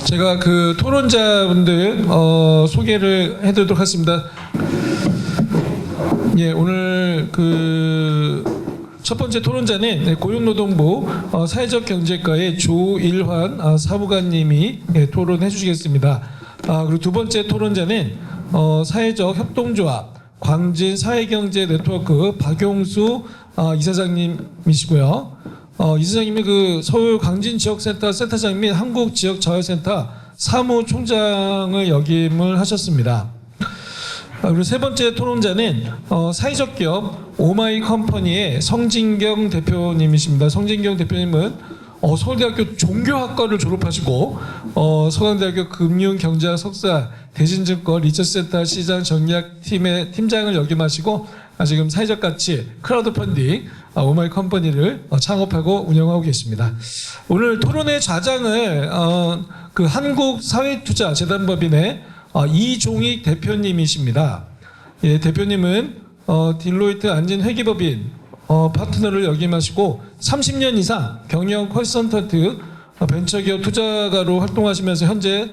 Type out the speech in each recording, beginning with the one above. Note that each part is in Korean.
제가 그 토론자분들 소개를 해드리도록 하겠습니다. 예, 오늘 그 첫 번째 토론자는 고용노동부 사회적경제과의 조일환 사무관님이 토론해 주시겠습니다. 그리고 두 번째 토론자는 사회적협동조합 광진 사회경제네트워크 박용수 이사장님이시고요. 이사장님이 그 서울 광진지역센터 센터장 및 한국지역자율센터 사무총장을 역임을 하셨습니다. 그리고 세 번째 토론자는 사회적 기업 오마이컴퍼니의 성진경 대표님이십니다. 성진경 대표님은 서울대학교 종교학과를 졸업하시고 서강대학교 금융경제학 석사, 대신증권 리서치센터 시장 전략팀의 팀장을 역임하시고 지금 사회적 가치 크라우드 펀딩 오마이컴퍼니를 창업하고 운영하고 계십니다. 오늘 토론의 좌장을 그 한국사회투자재단법인의 이종익 대표님이십니다. 예, 대표님은 딜로이트 안진회계법인 파트너를 역임하시고 30년 이상 경영 컨설턴트 벤처기업 투자가로 활동하시면서 현재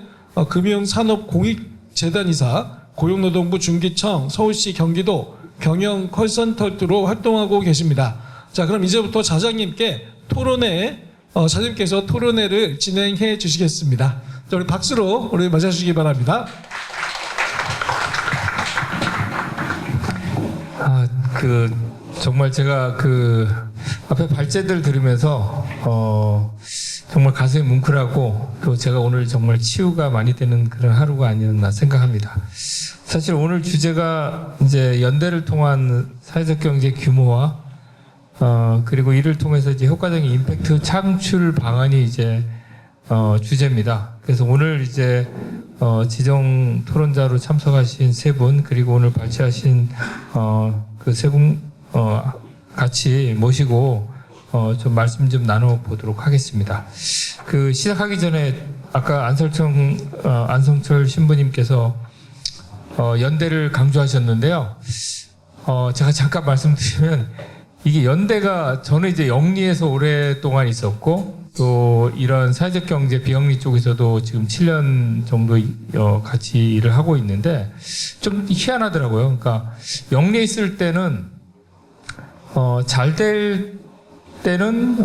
금융산업공익재단이사 고용노동부 중기청 서울시 경기도 경영 컨설턴트로 활동하고 계십니다. 자, 그럼 이제부터 자장님께 자장님께서 토론회를 진행해 주시겠습니다. 자, 우리 박수로 우리 맞아주시기 바랍니다. 정말 제가 앞에 발제들 들으면서 정말 가슴이 뭉클하고 또 제가 오늘 정말 치유가 많이 되는 그런 하루가 아니었나 생각합니다. 사실 오늘 주제가 이제 연대를 통한 사회적 경제 규모화 그리고 이를 통해서 이제 효과적인 임팩트 창출 방안이 이제 주제입니다. 그래서 오늘 이제 지정 토론자로 참석하신 세 분 그리고 오늘 발제하신 그 세 분 같이 모시고 좀 말씀 좀 나눠보도록 하겠습니다. 시작하기 전에 아까 안성철 신부님께서 연대를 강조하셨는데요. 제가 잠깐 말씀드리면 이게 연대가 저는 이제 영리에서 오랫동안 있었고 또 이런 사회적 경제 비영리 쪽에서도 지금 7년 정도 같이 일을 하고 있는데 좀 희한하더라고요. 그러니까 영리에 있을 때는 잘 될 때는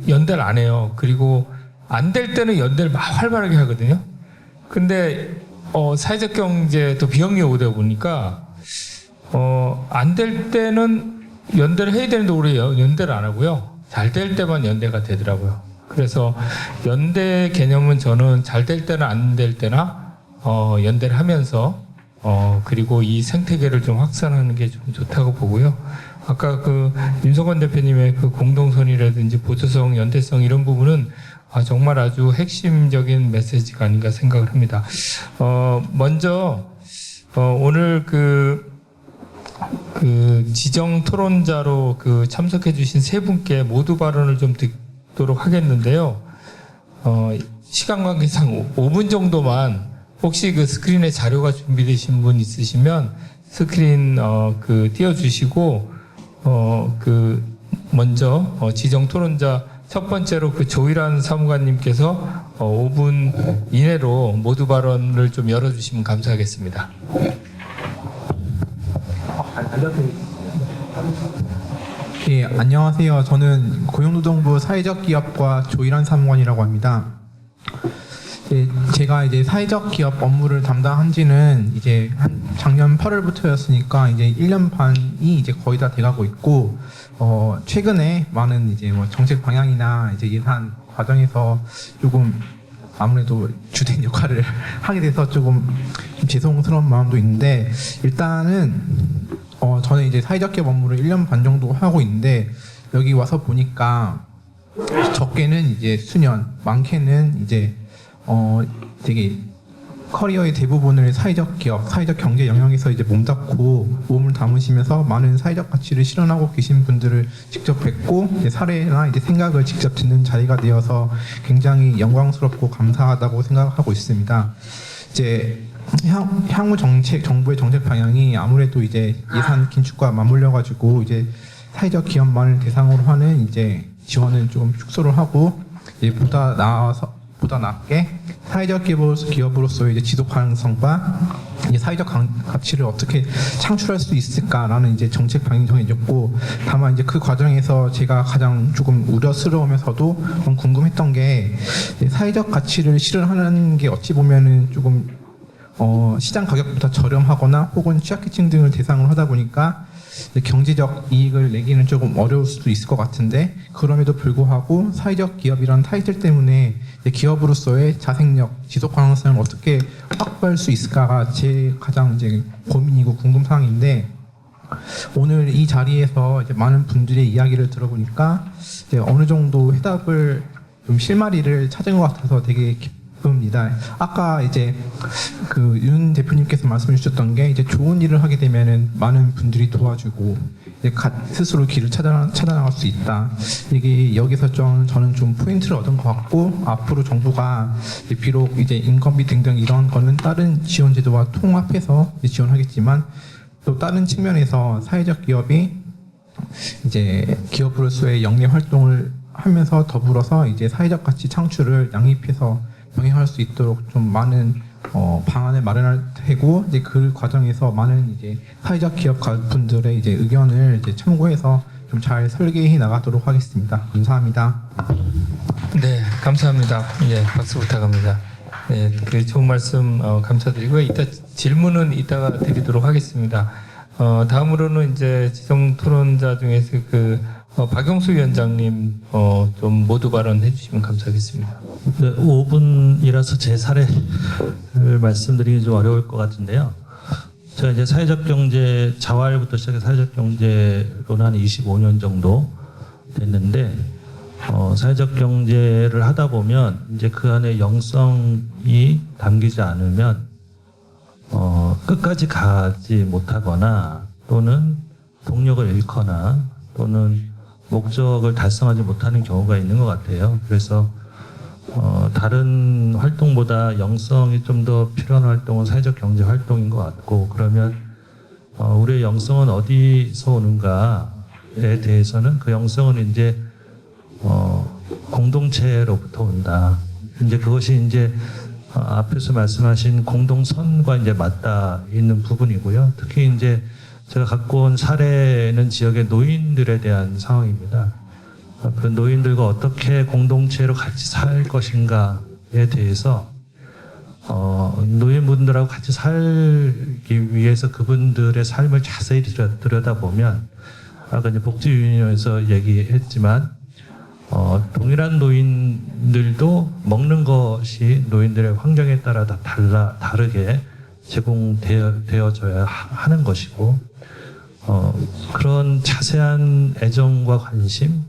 연대를 안 해요. 그리고 안 될 때는 연대를 막 활발하게 하거든요. 근데 사회적 경제 또 비영리 오다 보니까 안 될 때는 연대를 해야 되는데 올해 연대를 안 하고요. 잘 될 때만 연대가 되더라고요. 그래서 연대 개념은 저는 잘 될 때나 안 될 때나 연대를 하면서 그리고 이 생태계를 좀 확산하는 게 좀 좋다고 보고요. 아까 윤석원 대표님의 공동선이라든지 보조성, 연대성 이런 부분은 정말 아주 핵심적인 메시지가 아닌가 생각을 합니다. 먼저 오늘 지정 토론자로 참석해 주신 세 분께 모두 발언을 좀 듣도록 하겠는데요. 시간 관계상 5분 정도만 혹시 스크린에 자료가 준비되신 분 있으시면 스크린 띄워주시고 먼저 지정 토론자 첫 번째로 조일환 사무관님께서 5분 이내로 모두 발언을 좀 열어주시면 감사하겠습니다. 예, 안녕하세요. 저는 고용노동부 사회적기업과 조일환 사무관이라고 합니다. 예, 제가 이제 사회적 기업 업무를 담당한 지는 이제 작년 8월부터였으니까 이제 1년 반이 이제 거의 다 돼가고 있고, 최근에 많은 이제 정책 방향이나 이제 예산 과정에서 조금 아무래도 주된 역할을 하게 돼서 조금 죄송스러운 마음도 있는데, 일단은 저는 이제 사회적 기업 업무를 1년 반 정도 하고 있는데, 여기 와서 보니까 적게는 이제 수년, 많게는 이제 되게 커리어의 대부분을 사회적 기업, 사회적 경제 영역에서 이제 몸담고 몸을 담으시면서 많은 사회적 가치를 실현하고 계신 분들을 직접 뵙고 이제 사례나 이제 생각을 직접 듣는 자리가 되어서 굉장히 영광스럽고 감사하다고 생각하고 있습니다. 이제 향후 정부의 정책 방향이 아무래도 이제 예산 긴축과 맞물려 가지고 이제 사회적 기업만을 대상으로 하는 이제 지원은 좀 축소를 하고 이제 보다 낮게 사회적 기업으로서의 이제 지속 가능성과 이제 사회적 가치를 어떻게 창출할 수 있을까라는 이제 정책 방향이 정해졌고, 다만 이제 그 과정에서 제가 가장 조금 우려스러우면서도 좀 궁금했던 게, 사회적 가치를 실현하는 게 어찌 보면은 조금 시장 가격보다 저렴하거나 혹은 취약계층 등을 대상으로 하다 보니까 경제적 이익을 내기는 조금 어려울 수도 있을 것 같은데, 그럼에도 불구하고 사회적 기업이라는 타이틀 때문에 기업으로서의 자생력, 지속 가능성을 어떻게 확보할 수 있을까가 제 가장 이제 고민이고 궁금사항인데, 오늘 이 자리에서 이제 많은 분들의 이야기를 들어보니까 이제 어느 정도 해답을 좀 실마리를 찾은 것 같아서 되게 기쁩니다. 아까 이제 그 윤 대표님께서 말씀해 주셨던 게, 이제 좋은 일을 하게 되면은 많은 분들이 도와주고 이제 스스로 길을 찾아나갈 수 있다. 이게 여기서 저는 좀 포인트를 얻은 것 같고, 앞으로 정부가 비록 이제 인건비 등등 이런 거는 다른 지원 제도와 통합해서 지원하겠지만, 또 다른 측면에서 사회적 기업이 이제 기업으로서의 영리 활동을 하면서 더불어서 이제 사회적 가치 창출을 양립해서 병행할 수 있도록 좀 많은 방안을 마련할 테고, 이제 그 과정에서 많은 이제 사회적 기업 분들의 이제 의견을 이제 참고해서 좀 잘 설계해 나가도록 하겠습니다. 감사합니다. 네, 감사합니다. 예, 박수 부탁합니다. 네, 그 좋은 말씀 감사드리고요. 이따 질문은 이따가 드리도록 하겠습니다. 다음으로는 이제 지성 토론자 중에서 박영수 위원장님 좀 모두 발언해 주시면 감사하겠습니다. 네, 5분이라서 제 사례를 말씀드리기 좀 어려울 것 같은데요. 제가 이제 사회적 경제 자활부터 시작해서 사회적 경제로는 한 25년 정도 됐는데, 사회적 경제를 하다 보면 이제 그 안에 영성이 담기지 않으면 끝까지 가지 못하거나, 또는 동력을 잃거나, 또는 목적을 달성하지 못하는 경우가 있는 것 같아요. 그래서 다른 활동보다 영성이 좀 더 필요한 활동은 사회적 경제 활동인 것 같고, 그러면 우리의 영성은 어디서 오는가에 대해서는 그 영성은 이제 공동체로부터 온다. 이제 그것이 이제 앞에서 말씀하신 공동선과 이제 맞닿아 있는 부분이고요. 특히 이제 제가 갖고 온 사례는 지역의 노인들에 대한 상황입니다. 그 노인들과 어떻게 공동체로 같이 살 것인가에 대해서 노인분들하고 같이 살기 위해서 그분들의 삶을 자세히 들여다보면, 아까 이제 복지유니온에서 얘기했지만 동일한 노인들도 먹는 것이 노인들의 환경에 따라 다 다르게 제공되어져야 하는 것이고, 그런 자세한 애정과 관심,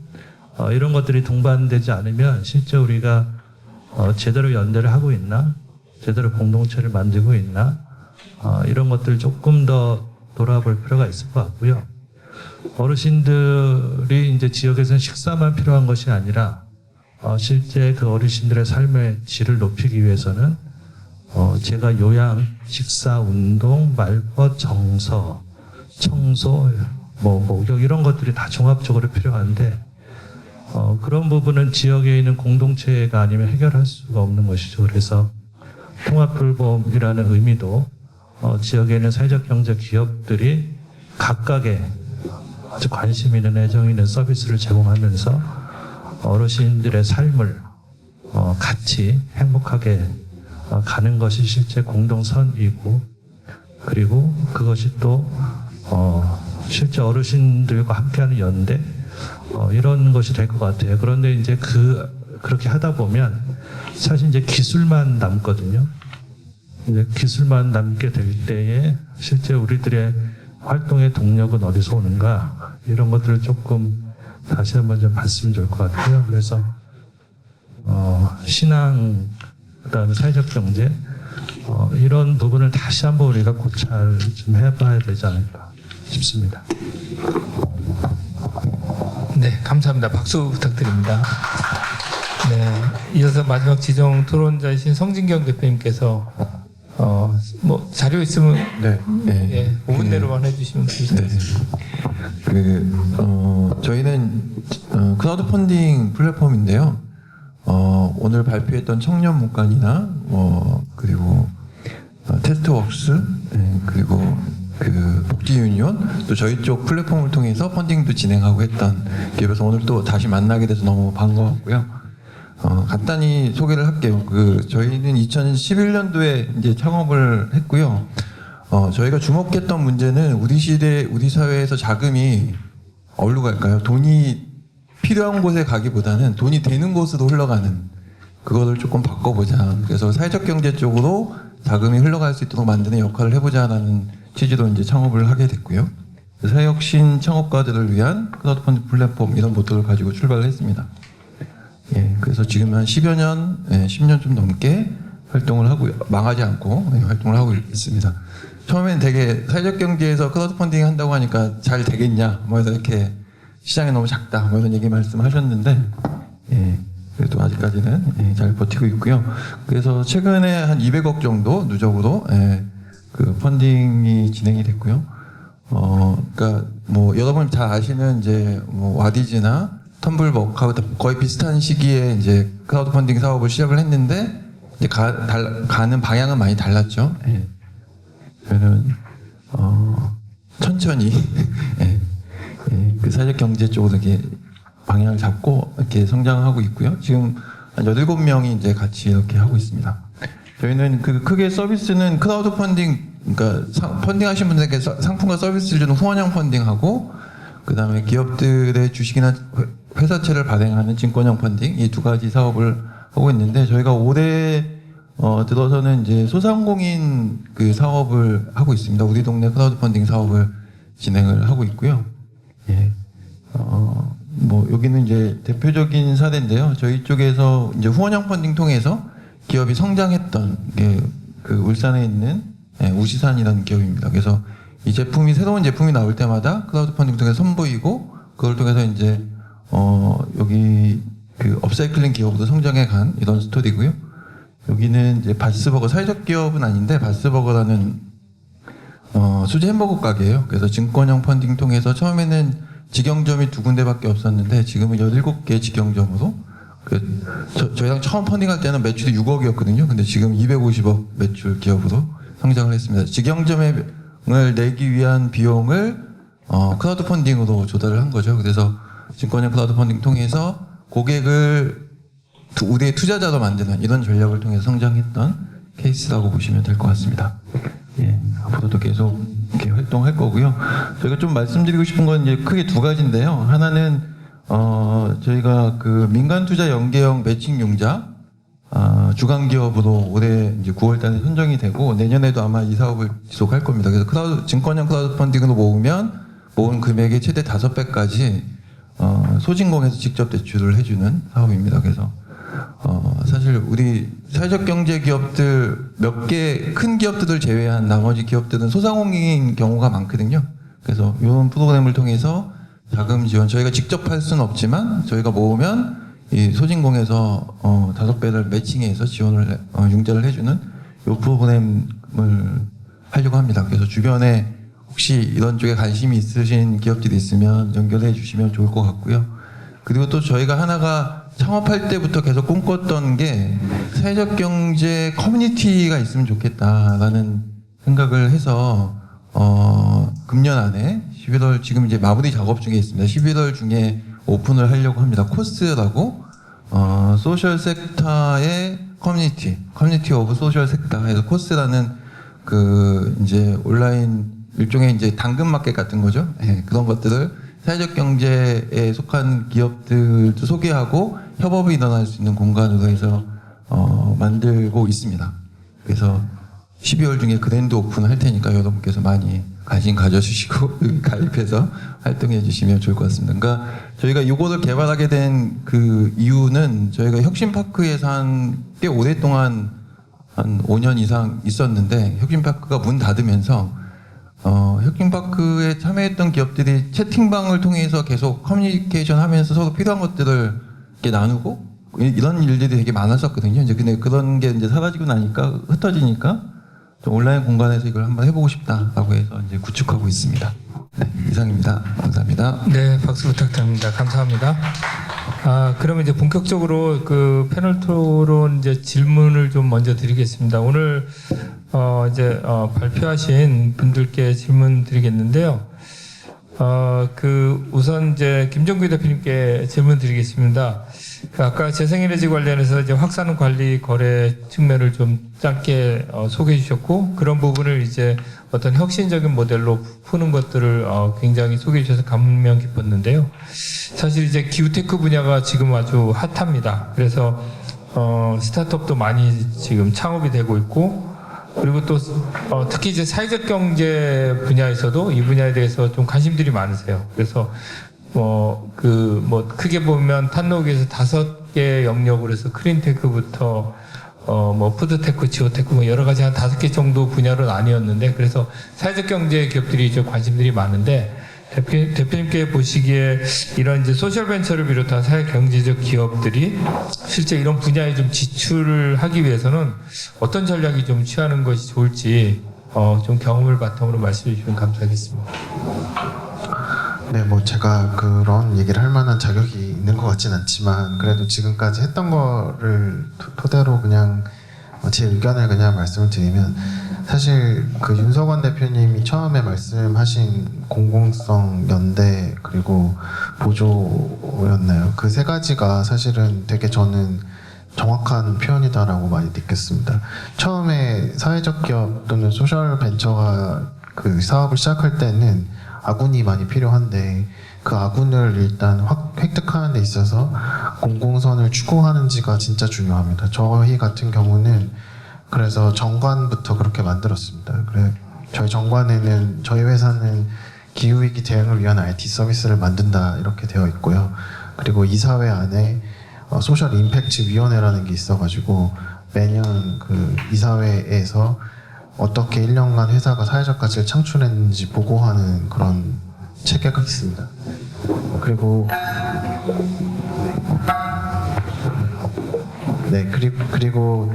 이런 것들이 동반되지 않으면 실제 우리가 제대로 연대를 하고 있나, 제대로 공동체를 만들고 있나, 이런 것들을 조금 더 돌아볼 필요가 있을 것 같고요. 어르신들이 이제 지역에서는 식사만 필요한 것이 아니라 실제 그 어르신들의 삶의 질을 높이기 위해서는 제가 요양, 식사, 운동, 말벗, 정서, 청소, 목욕 이런 것들이 다 종합적으로 필요한데, 그런 부분은 지역에 있는 공동체가 아니면 해결할 수가 없는 것이죠. 그래서 통합돌봄이라는 의미도 지역에 있는 사회적 경제 기업들이 각각의 아주 관심 있는 애정 있는 서비스를 제공하면서 어르신들의 삶을 같이 행복하게 가는 것이 실제 공동선이고, 그리고 그것이 또 실제 어르신들과 함께하는 연대, 이런 것이 될 것 같아요. 그런데 이제 그렇게 하다 보면 사실 이제 기술만 남거든요. 이제 기술만 남게 될 때에 실제 우리들의 활동의 동력은 어디서 오는가, 이런 것들을 조금 다시 한번 좀 봤으면 좋을 것 같아요. 그래서 신앙, 그다음에 사회적 경제, 이런 부분을 다시 한번 우리가 고찰 좀 해봐야 되지 않을까 싶습니다. 네, 감사합니다. 박수 부탁드립니다. 네, 이어서 마지막 지정 토론자이신 성진경 대표님께서 뭐 자료 있으면 네, 예, 5분 내로만 해주시면 감사하겠습니다. 저희는 크라우드 펀딩 플랫폼인데요. 오늘 발표했던 청년 문간이나 그리고 테스트웍스 그리고 그 복지 유니온 또 저희 쪽 플랫폼을 통해서 펀딩도 진행하고 했던 기업에서 오늘 또 다시 만나게 돼서 너무 반가웠고요. 간단히 소개를 할게요. 저희는 2011년도에 이제 창업을 했고요. 저희가 주목했던 문제는 우리 사회에서 자금이 어디로 갈까요? 돈이 필요한 곳에 가기보다는 돈이 되는 곳으로 흘러가는 그거를 조금 바꿔보자. 그래서 사회적 경제 쪽으로 자금이 흘러갈 수 있도록 만드는 역할을 해보자라는 취지로 이제 창업을 하게 됐고요. 사회혁신 창업가들을 위한 크라우드 펀딩 플랫폼 이런 모토를 가지고 출발을 했습니다. 예, 그래서 지금 한 10여 년, 10년 좀 넘게 활동을 하고 망하지 않고 활동을 하고 있습니다. 처음엔 되게 사회적 경제에서 크라우드 펀딩 한다고 하니까 잘 되겠냐, 뭐 이렇게 시장이 너무 작다, 뭐 이런 얘기 말씀하셨는데, 예, 그래도 아직까지는 잘 버티고 있고요. 그래서 최근에 한 200억 정도 누적으로 그 펀딩이 진행이 됐고요. 그러니까 뭐 여러분 잘 아시는 이제 뭐 와디즈나 텀블벅하고 거의 비슷한 시기에 이제 크라우드 펀딩 사업을 시작을 했는데 이제 가는 방향은 많이 달랐죠. 예. 저는 천천히 그 사회적 경제 쪽으로 이렇게 방향을 잡고 이렇게 성장하고 있고요. 지금 한 17명이 이제 같이 이렇게 하고 있습니다. 저희는 그 크게 서비스는 크라우드 펀딩, 그러니까 펀딩 하신 분들에게 상품과 서비스를 주는 후원형 펀딩하고, 그 다음에 기업들의 주식이나 회사채를 발행하는 증권형 펀딩, 이 두 가지 사업을 하고 있는데, 저희가 올해 들어서는 이제 소상공인 그 사업을 하고 있습니다. 우리 동네 크라우드 펀딩 사업을 진행을 하고 있고요. 예. 뭐 여기는 이제 대표적인 사례인데요. 저희 쪽에서 이제 후원형 펀딩 통해서 기업이 성장했던 게 그 울산에 있는 우시산이라는 기업입니다. 그래서 이 제품이 새로운 제품이 나올 때마다 크라우드 펀딩 통해서 선보이고 그걸 통해서 이제 여기 그 업사이클링 기업으로 성장해 간 이런 스토리고요. 여기는 이제 바스버거, 사회적 기업은 아닌데 바스버거라는 수제 햄버거 가게예요. 그래서 증권형 펀딩 통해서 처음에는 직영점이 2군데밖에 없었는데 지금은 17개 직영점으로 저희랑 처음 펀딩할 때는 매출이 6억이었거든요. 근데 지금 250억 매출 기업으로 성장을 했습니다. 직영점을 내기 위한 비용을 크라우드 펀딩으로 조달을 한 거죠. 그래서 증권형 크라우드 펀딩 통해서 고객을 우리의 투자자로 만드는 이런 전략을 통해서 성장했던 케이스라고 보시면 될 것 같습니다. 예, 앞으로도 계속 이렇게 활동할 거고요. 저희가 좀 말씀드리고 싶은 건 이제 크게 두 가지인데요. 하나는 저희가 그 민간 투자 연계형 매칭 융자 주간 기업으로 올해 이제 9월달에 선정이 되고 내년에도 아마 이 사업을 지속할 겁니다. 그래서 증권형 크라우드 펀딩으로 모은 금액의 최대 5배까지 소진공에서 직접 대출을 해주는 사업입니다. 그래서 사실 우리 사회적 경제 기업들 몇 개 큰 기업들을 제외한 나머지 기업들은 소상공인 경우가 많거든요. 그래서 이런 프로그램을 통해서 자금 지원, 저희가 직접 할 수는 없지만 저희가 모으면 이 소진공에서 5배를 매칭해서 지원을 융자를 해주는 이 프로그램을 하려고 합니다. 그래서 주변에 혹시 이런 쪽에 관심이 있으신 기업들이 있으면 연결해 주시면 좋을 것 같고요. 그리고 또 저희가 하나가 창업할 때부터 계속 꿈꿨던 게 사회적 경제 커뮤니티가 있으면 좋겠다라는 생각을 해서 금년 안에 11월 지금 이제 마무리 작업 중에 있습니다. 11월 중에 오픈을 하려고 합니다. 코스라고 소셜 섹터의 커뮤니티 오브 소셜 섹터에서 코스라는 그 이제 온라인 일종의 이제 당근마켓 같은 거죠. 네, 그런 것들을 사회적 경제에 속한 기업들도 소개하고 협업이 일어날 수 있는 공간으로 해서 만들고 있습니다. 그래서 12월 중에 그랜드 오픈을 할 테니까 여러분께서 많이 관심 가져주시고 가입해서 활동해 주시면 좋을 것 같습니다. 그러니까 저희가 이거를 개발하게 된 그 이유는 저희가 혁신파크에서 꽤 오랫동안 한 5년 이상 있었는데 혁신파크가 문 닫으면서 혁신파크에 참여했던 기업들이 채팅방을 통해서 계속 커뮤니케이션 하면서 서로 필요한 것들을 이렇게 나누고 이런 일들이 되게 많았었거든요. 이제 근데 그런 게 이제 사라지고 나니까 흩어지니까 좀 온라인 공간에서 이걸 한번 해보고 싶다라고 해서 이제 구축하고 있습니다. 네, 이상입니다. 감사합니다. 네, 박수 부탁드립니다. 감사합니다. 그러면 이제 본격적으로 그 패널 토론 이제 질문을 좀 먼저 드리겠습니다. 오늘 발표하신 분들께 질문 드리겠는데요. 우선 이제 김정규 대표님께 질문 드리겠습니다. 아까 재생에너지 관련해서 이제 확산 관리 거래 측면을 좀 짧게 소개해 주셨고, 그런 부분을 이제 어떤 혁신적인 모델로 푸는 것들을 굉장히 소개해 주셔서 감명 깊었는데요. 사실 이제 기후테크 분야가 지금 아주 핫합니다. 그래서 스타트업도 많이 지금 창업이 되고 있고, 그리고 또 특히 이제 사회적 경제 분야에서도 이 분야에 대해서 좀 관심들이 많으세요. 그래서 크게 보면 탄노기에서 5개 영역으로 해서 크린테크부터 푸드테크, 지오테크 여러 가지 한 5개 정도 분야로 나뉘었는데, 그래서 사회적 경제 기업들이 이제 관심들이 많은데, 대표님께 보시기에 이런 이제 소셜 벤처를 비롯한 사회 경제적 기업들이 실제 이런 분야에 좀 지출을 하기 위해서는 어떤 전략이 좀 취하는 것이 좋을지 좀 경험을 바탕으로 말씀해 주시면 감사하겠습니다. 네, 뭐 제가 그런 얘기를 할 만한 자격이 있는 것 같진 않지만, 그래도 지금까지 했던 거를 토대로 그냥 제 의견을 그냥 말씀을 드리면, 사실 그 윤석원 대표님이 처음에 말씀하신 공공성, 연대, 그리고 보조였나요? 그 세 가지가 사실은 되게 저는 정확한 표현이다라고 많이 느꼈습니다. 처음에 사회적 기업 또는 소셜 벤처가 그 사업을 시작할 때는 아군이 많이 필요한데, 그 아군을 일단 획득하는 데 있어서 공공선을 추구하는지가 진짜 중요합니다. 저희 같은 경우는 그래서 정관부터 그렇게 만들었습니다. 그래 저희 정관에는 저희 회사는 기후위기 대응을 위한 IT 서비스를 만든다 이렇게 되어 있고요. 그리고 이사회 안에 소셜 임팩트 위원회라는 게 있어가지고 매년 그 이사회에서 어떻게 1년간 회사가 사회적 가치를 창출했는지 보고하는 그런 체계가 있습니다. 그리고 그리고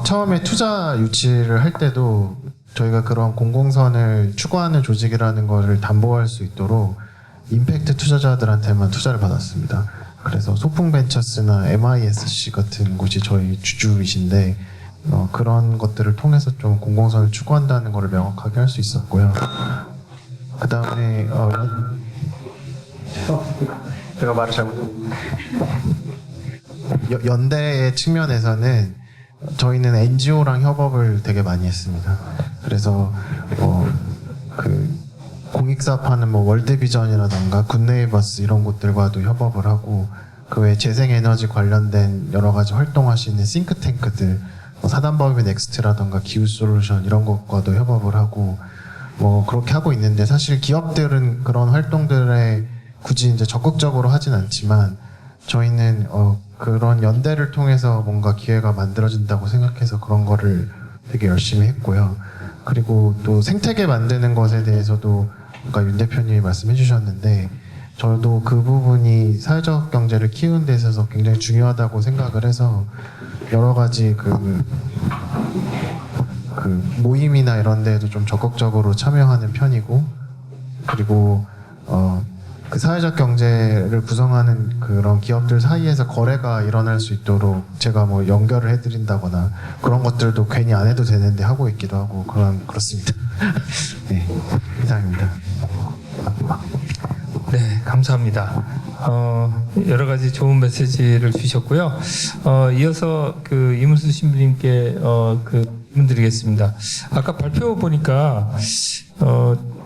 처음에 투자 유치를 할 때도 저희가 그런 공공선을 추구하는 조직이라는 것을 담보할 수 있도록 임팩트 투자자들한테만 투자를 받았습니다. 그래서 소풍벤처스나 MISC 같은 곳이 저희 주주이신데 그런 것들을 통해서 좀 공공선을 추구한다는 것을 명확하게 할 수 있었고요. 그 다음에 제가 말을 잘못했습니다. 연대의 측면에서는 저희는 NGO랑 협업을 되게 많이 했습니다. 그래서 그 공익사업하는 월드비전이라던가 굿네이버스 이런 곳들과도 협업을 하고, 그 외에 재생에너지 관련된 여러 가지 활동하시는 싱크탱크들, 사단법인 넥스트라던가 기후솔루션 이런 것과도 협업을 하고 그렇게 하고 있는데, 사실 기업들은 그런 활동들에 굳이 이제 적극적으로 하진 않지만 저희는 그런 연대를 통해서 뭔가 기회가 만들어진다고 생각해서 그런 거를 되게 열심히 했고요. 그리고 또 생태계 만드는 것에 대해서도 아까 윤 대표님이 말씀해 주셨는데, 저도 그 부분이 사회적 경제를 키우는 데 있어서 굉장히 중요하다고 생각을 해서 여러 가지 그 모임이나 이런 데에도 좀 적극적으로 참여하는 편이고, 그리고 그 사회적 경제를 구성하는 그런 기업들 사이에서 거래가 일어날 수 있도록 제가 연결을 해드린다거나 그런 것들도 괜히 안 해도 되는데 하고 있기도 하고 그렇습니다. 네, 이상입니다. 네, 감사합니다. 여러 가지 좋은 메시지를 주셨고요. 이어서 그 이문수 신부님께 질문 드리겠습니다. 아까 발표 보니까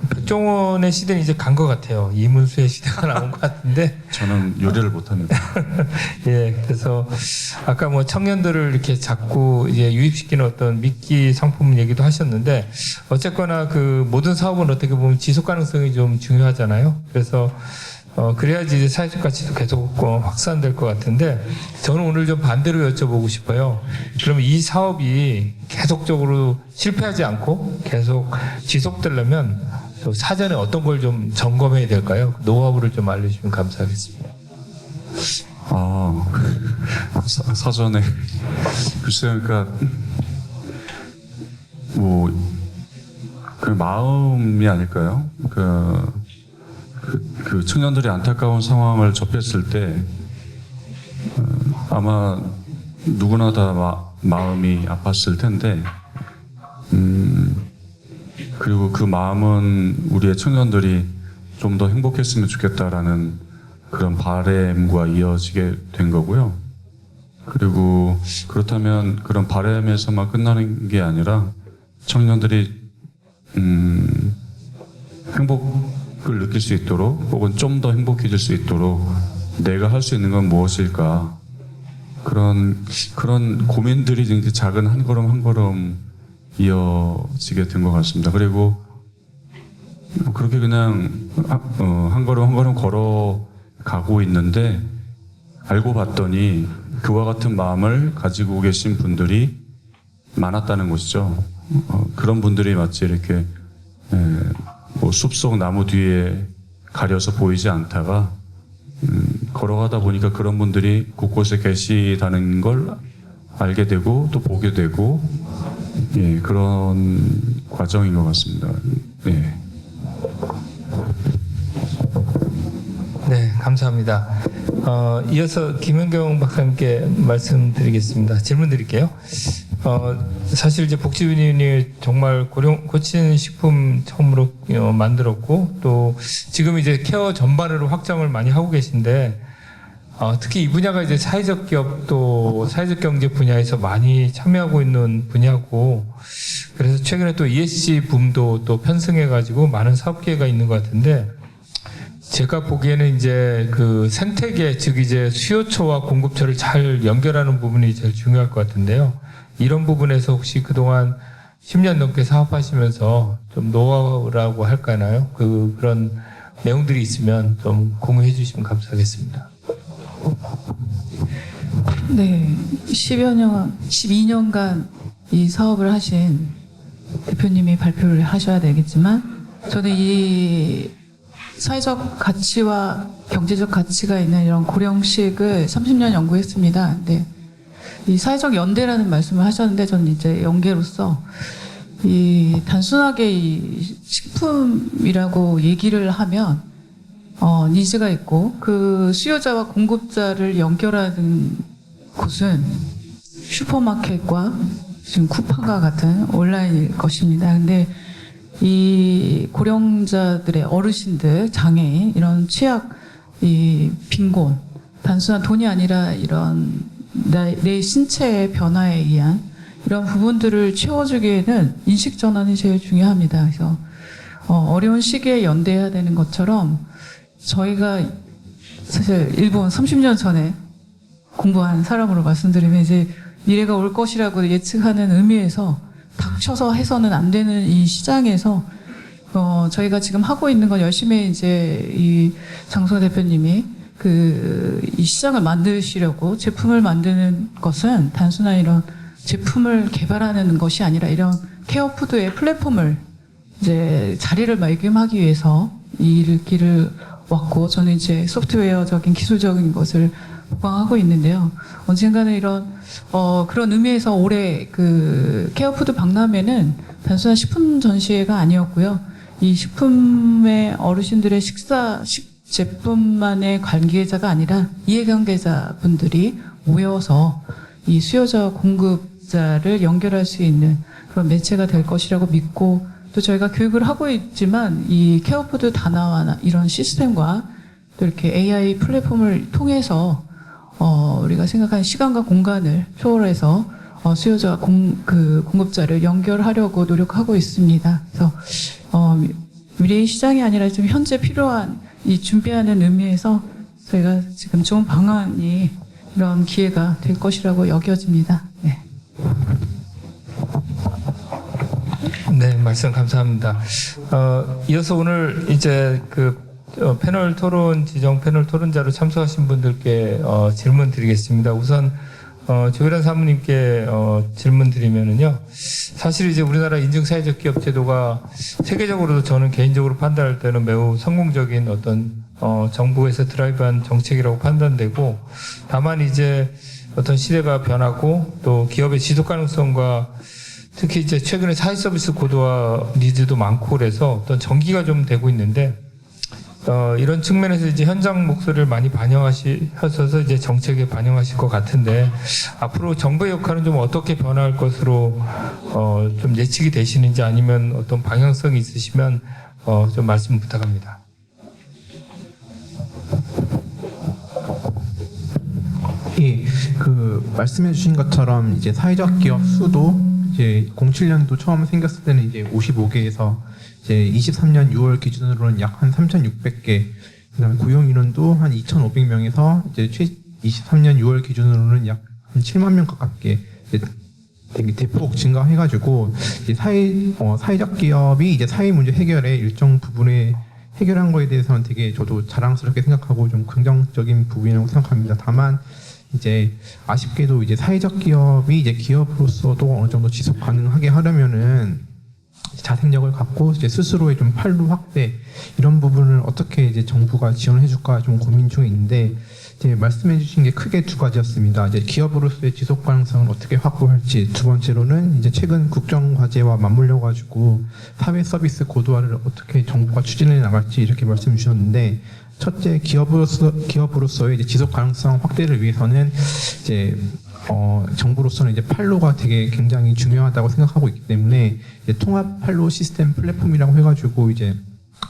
백종원의 시대는 이제 간 것 같아요. 이문수의 시대가 나온 것 같은데. 저는 요리를 못합니다. 예, 그래서 아까 청년들을 이렇게 자꾸 이제 유입시키는 어떤 미끼 상품 얘기도 하셨는데, 어쨌거나 그 모든 사업은 어떻게 보면 지속 가능성이 좀 중요하잖아요. 그래서 그래야지 이제 사회적 가치도 계속 확산될 것 같은데, 저는 오늘 좀 반대로 여쭤보고 싶어요. 그러면 이 사업이 계속적으로 실패하지 않고 계속 지속되려면 사전에 어떤 걸 좀 점검해야 될까요? 노하우를 좀 알려주시면 감사하겠습니다. 사전에 글쎄요, 그러니까 그 마음이 아닐까요? 그 청년들이 안타까운 상황을 접했을 때 아마 누구나 다 마음이 아팠을 텐데, 그리고 그 마음은 우리의 청년들이 좀 더 행복했으면 좋겠다라는 그런 바람과 이어지게 된 거고요. 그리고 그렇다면 그런 바람에서만 끝나는 게 아니라 청년들이 행복을 느낄 수 있도록 혹은 좀 더 행복해질 수 있도록 내가 할 수 있는 건 무엇일까, 그런 고민들이 이제 작은 한 걸음 한 걸음 이어지게 된 것 같습니다. 그리고 그렇게 그냥 한 걸음 한 걸음 걸어가고 있는데 알고 봤더니 그와 같은 마음을 가지고 계신 분들이 많았다는 것이죠. 그런 분들이 마치 이렇게 뭐 숲속 나무 뒤에 가려서 보이지 않다가 걸어가다 보니까 그런 분들이 곳곳에 계시다는 걸 알게 되고 또 보게 되고, 예, 그런 과정인 것 같습니다. 예. 네, 감사합니다. 이어서 김은경 박사님께 말씀드리겠습니다. 질문 드릴게요. 사실 이제 복지위원회 정말 고친 식품 처음으로 만들었고, 또 지금 이제 케어 전반으로 확장을 많이 하고 계신데, 특히 이 분야가 이제 사회적 기업 또 사회적 경제 분야에서 많이 참여하고 있는 분야고, 그래서 최근에 또 ESG 붐도 또 편승해가지고 많은 사업 기회가 있는 것 같은데, 제가 보기에는 이제 그 생태계, 즉 이제 수요처와 공급처를 잘 연결하는 부분이 제일 중요할 것 같은데요. 이런 부분에서 혹시 그동안 10년 넘게 사업하시면서 좀 노하우라고 할까요? 그런 내용들이 있으면 좀 공유해 주시면 감사하겠습니다. 네, 12년간 이 사업을 하신 대표님이 발표를 하셔야 되겠지만, 저는 이 사회적 가치와 경제적 가치가 있는 이런 고령식을 30년 연구했습니다. 근데 이 사회적 연대라는 말씀을 하셨는데, 저는 이제 연계로서 이 단순하게 이 식품이라고 얘기를 하면 니즈가 있고 그 수요자와 공급자를 연결하는 곳은 슈퍼마켓과 지금 쿠팡과 같은 온라인일 것입니다. 근데 이 고령자들의 어르신들, 장애인, 이런 취약, 이 빈곤, 단순한 돈이 아니라 이런 내 신체의 변화에 의한 이런 부분들을 채워주기에는 인식 전환이 제일 중요합니다. 그래서 어려운 시기에 연대해야 되는 것처럼, 저희가 사실 일본 30년 전에 공부한 사람으로 말씀드리면, 이제 미래가 올 것이라고 예측하는 의미에서 닥쳐서 해서는 안 되는 이 시장에서 저희가 지금 하고 있는 건 열심히 이제 이 장소 대표님이 이 시장을 만드시려고 제품을 만드는 것은 단순한 이런 제품을 개발하는 것이 아니라 이런 케어푸드의 플랫폼을 이제 자리를 마련하기 위해서 이 길을 왔고, 저는 이제 소프트웨어적인 기술적인 것을 보강하고 있는데요. 언젠가는 이런 그런 의미에서 올해 그 케어푸드 박람회는 단순한 식품 전시회가 아니었고요. 이 식품의 어르신들의 제품만의 관계자가 아니라 이해관계자분들이 모여서 이 수요자와 공급자를 연결할 수 있는 그런 매체가 될 것이라고 믿고, 또 저희가 교육을 하고 있지만 이 케어푸드 단화와 이런 시스템과 또 이렇게 AI 플랫폼을 통해서 우리가 생각하는 시간과 공간을 초월해서 수요자와 공급자를 연결하려고 노력하고 있습니다. 그래서 미래의 시장이 아니라 지금 현재 필요한 이 준비하는 의미에서 저희가 지금 좋은 방안이 이런 기회가 될 것이라고 여겨집니다. 네. 네, 말씀 감사합니다. 이어서 오늘 이제 패널 토론, 지정 패널 토론자로 참석하신 분들께 질문 드리겠습니다. 우선 조일환 사무님께 질문 드리면은요, 사실 이제 우리나라 인증 사회적 기업 제도가 세계적으로도 저는 개인적으로 판단할 때는 매우 성공적인 어떤 정부에서 드라이브한 정책이라고 판단되고, 다만 이제 어떤 시대가 변하고 또 기업의 지속 가능성과 특히 이제 최근에 사회 서비스 고도화 니즈도 많고 그래서 어떤 전기가 좀 되고 있는데, 이런 측면에서 이제 현장 목소리를 많이 반영하셔서 이제 정책에 반영하실 것 같은데 앞으로 정부의 역할은 좀 어떻게 변화할 것으로 좀 예측이 되시는지 아니면 어떤 방향성이 있으시면 좀 말씀 부탁합니다. 예, 말씀해 주신 것처럼 이제 사회적 기업 수도 이제 07년도 처음 생겼을 때는 이제 55개에서 이제 23년 6월 기준으로는 약 한 3,600개, 그다음에 고용 인원도 한 2,500명에서 이제 23년 6월 기준으로는 약 한 7만 명 가깝게 이제 되게 대폭 증가해가지고 이제 사회적 기업이 이제 사회 문제 해결에 일정 부분에 해결한 거에 대해서는 되게 저도 자랑스럽게 생각하고 좀 긍정적인 부분이라고 생각합니다. 다만 이제 아쉽게도 이제 사회적 기업이 이제 기업으로서도 어느 정도 지속 가능하게 하려면은 자생력을 갖고 이제 스스로의 좀 판로 확대 이런 부분을 어떻게 이제 정부가 지원해 줄까 좀 고민 중에 있는데 이제 말씀해 주신 게 크게 두 가지였습니다. 이제 기업으로서의 지속 가능성을 어떻게 확보할지, 두 번째로는 이제 최근 국정 과제와 맞물려 가지고 사회 서비스 고도화를 어떻게 정부가 추진해 나갈지 이렇게 말씀 주셨는데 첫째 기업으로서의 이제 지속 가능성 확대를 위해서는 이제 정부로서는 이제 판로가 되게 굉장히 중요하다고 생각하고 있기 때문에 이제 통합 판로 시스템 플랫폼이라고 해가지고 이제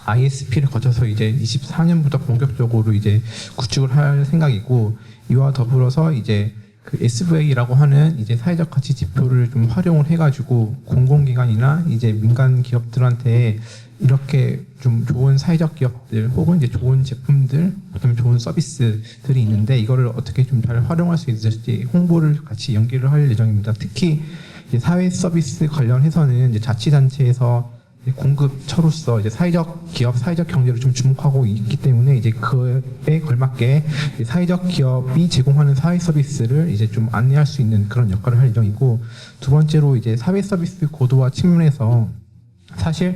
ISP를 거쳐서 이제 24년부터 본격적으로 이제 구축을 할 생각이고 이와 더불어서 이제 그 SVA라고 하는 이제 사회적 가치 지표를 좀 활용을 해가지고 공공기관이나 이제 민간 기업들한테 이렇게 좀 좋은 사회적 기업들 혹은 이제 좋은 제품들, 그다음에 좋은 서비스들이 있는데 이거를 어떻게 좀 잘 활용할 수 있을지 홍보를 같이 연계를 할 예정입니다. 특히 이제 사회 서비스 관련해서는 이제 자치단체에서 공급처로서 이제 사회적 기업, 사회적 경제를 좀 주목하고 있기 때문에 이제 그에 걸맞게 사회적 기업이 제공하는 사회 서비스를 이제 좀 안내할 수 있는 그런 역할을 할 예정이고 두 번째로 이제 사회 서비스 고도화 측면에서 사실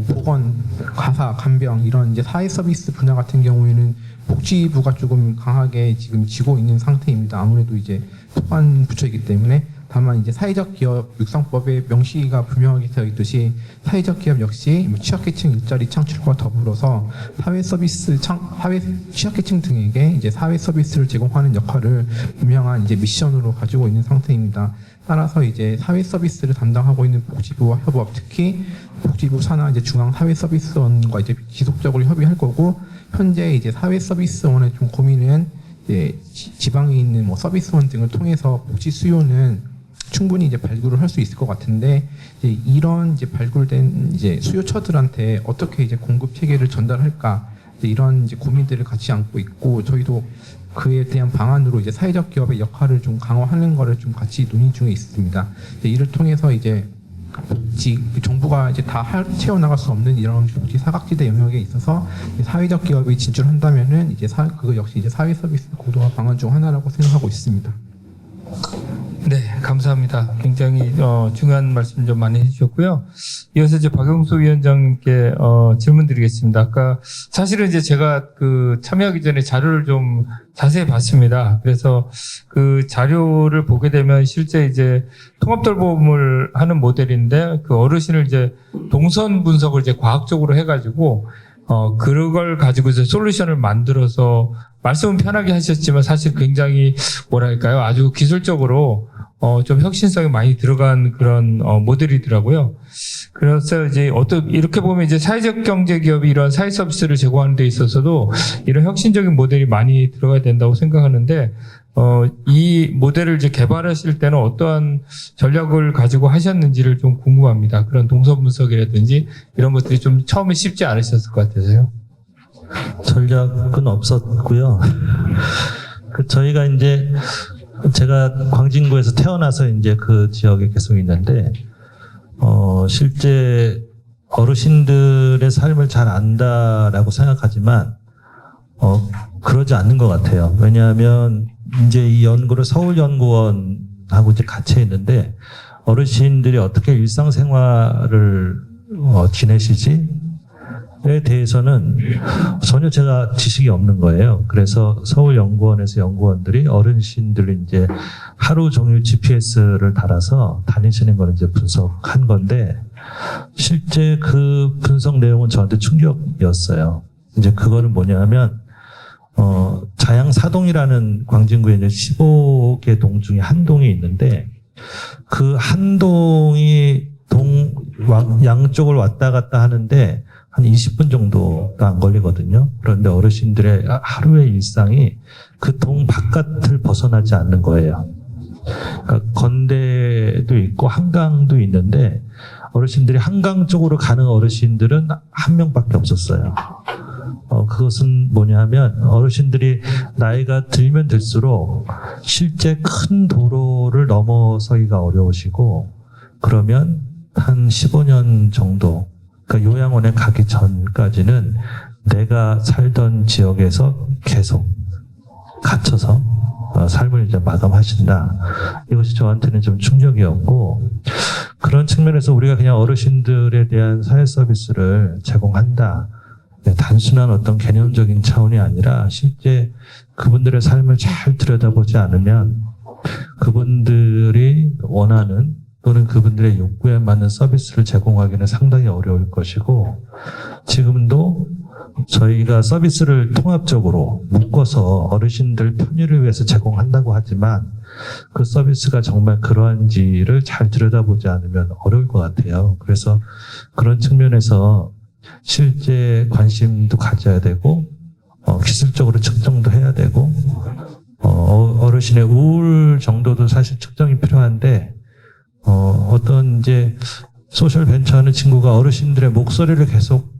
보건, 가사, 간병 이런 이제 사회 서비스 분야 같은 경우에는 복지부가 조금 강하게 지금 쥐고 있는 상태입니다. 아무래도 이제 소관 부처이기 때문에 다만 이제 사회적 기업 육성법에 명시가 분명하게 되어 있듯이 사회적 기업 역시 취약계층 일자리 창출과 더불어서 사회 취약계층 등에게 이제 사회 서비스를 제공하는 역할을 분명한 이제 미션으로 가지고 있는 상태입니다. 따라서 이제 사회 서비스를 담당하고 있는 복지부와 협업, 특히 복지부 산하 이제 중앙 사회 서비스원과 이제 지속적으로 협의할 거고 현재 이제 사회 서비스원의 좀 고민은 이제 지방에 있는 뭐 서비스원 등을 통해서 복지 수요는 충분히 이제 발굴을 할 수 있을 것 같은데 이제 이런 이제 발굴된 이제 수요처들한테 어떻게 이제 공급 체계를 전달할까 이제 이런 이제 고민들을 같이 안고 있고 저희도 그에 대한 방안으로 이제 사회적 기업의 역할을 좀 강화하는 거를 좀 같이 논의 중에 있습니다. 이제 이를 통해서 이제 복지 정부가 이제 다 채워나갈 수 없는 이런 복지 사각지대 영역에 있어서 사회적 기업이 진출한다면은 이제 그거 역시 이제 사회 서비스 고도화 방안 중 하나라고 생각하고 있습니다. 네, 감사합니다. 굉장히 중요한 말씀 좀 많이 해주셨고요. 이어서 이제 박영수 위원장님께 질문 드리겠습니다. 아까 사실은 이제 제가 그 참여하기 전에 자료를 좀 자세히 봤습니다. 그래서 그 자료를 보게 되면 실제 이제 통합돌봄을 하는 모델인데 그 어르신을 이제 동선 분석을 이제 과학적으로 해가지고 그걸 가지고 이제 솔루션을 만들어서 말씀은 편하게 하셨지만 사실 굉장히 뭐랄까요 아주 기술적으로 좀 혁신성이 많이 들어간 그런 모델이더라고요. 그래서 이제 이렇게 보면 이제 사회적 경제 기업이 이런 사회 서비스를 제공하는 데 있어서도 이런 혁신적인 모델이 많이 들어가야 된다고 생각하는데 이 모델을 이제 개발하실 때는 어떠한 전략을 가지고 하셨는지를 좀 궁금합니다. 그런 동선 분석이라든지 이런 것들이 좀 처음에 쉽지 않으셨을 것 같아서요. 전략은 없었고요. 저희가 이제 제가 광진구에서 태어나서 이제 그 지역에 계속 있는데 실제 어르신들의 삶을 잘 안다라고 생각하지만 그러지 않는 것 같아요. 왜냐하면 이제 이 연구를 서울연구원하고 이제 같이 했는데 어르신들이 어떻게 일상생활을 지내시지? 에 대해서는 전혀 제가 지식이 없는 거예요. 그래서 서울연구원에서 연구원들이 어르신들을 이제 하루 종일 GPS를 달아서 다니시는 걸 이제 분석한 건데 실제 그 분석 내용은 저한테 충격이었어요. 이제 그거는 뭐냐면 자양 사동이라는 광진구에 이제 15개 동 중에 한 동이 있는데 그 한 동이 양쪽을 왔다 갔다 하는데 한 20분 정도도 안 걸리거든요. 그런데 어르신들의 하루의 일상이 그 동 바깥을 벗어나지 않는 거예요. 그러니까 건대도 있고 한강도 있는데 어르신들이 한강 쪽으로 가는 어르신들은 한 명밖에 없었어요. 그것은 뭐냐면 어르신들이 나이가 들면 들수록 실제 큰 도로를 넘어서기가 어려우시고 그러면 한 15년 정도 그러니까 요양원에 가기 전까지는 내가 살던 지역에서 계속 갇혀서 삶을 이제 마감하신다. 이것이 저한테는 좀 충격이었고 그런 측면에서 우리가 그냥 어르신들에 대한 사회 서비스를 제공한다. 단순한 어떤 개념적인 차원이 아니라 실제 그분들의 삶을 잘 들여다보지 않으면 그분들이 원하는 또는 그분들의 욕구에 맞는 서비스를 제공하기는 상당히 어려울 것이고 지금도 저희가 서비스를 통합적으로 묶어서 어르신들 편의를 위해서 제공한다고 하지만 그 서비스가 정말 그러한지를 잘 들여다보지 않으면 어려울 것 같아요. 그래서 그런 측면에서 실제 관심도 가져야 되고 기술적으로 측정도 해야 되고 어르신의 우울 정도도 사실 측정이 필요한데 어떤 이제 소셜 벤처하는 친구가 어르신들의 목소리를 계속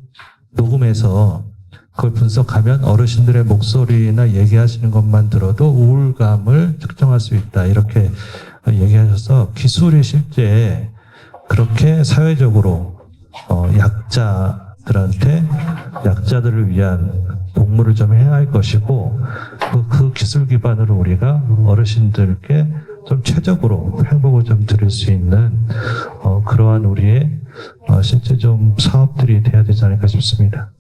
녹음해서 그걸 분석하면 어르신들의 목소리나 얘기하시는 것만 들어도 우울감을 측정할 수 있다 이렇게 얘기하셔서 기술이 실제 그렇게 사회적으로 약자들을 위한 복무를 좀 해야 할 것이고 그 기술 기반으로 우리가 어르신들께 좀 최적으로 행복을 좀 드릴 수 있는 그러한 우리의 실제 좀 사업들이 돼야 되지 않을까 싶습니다.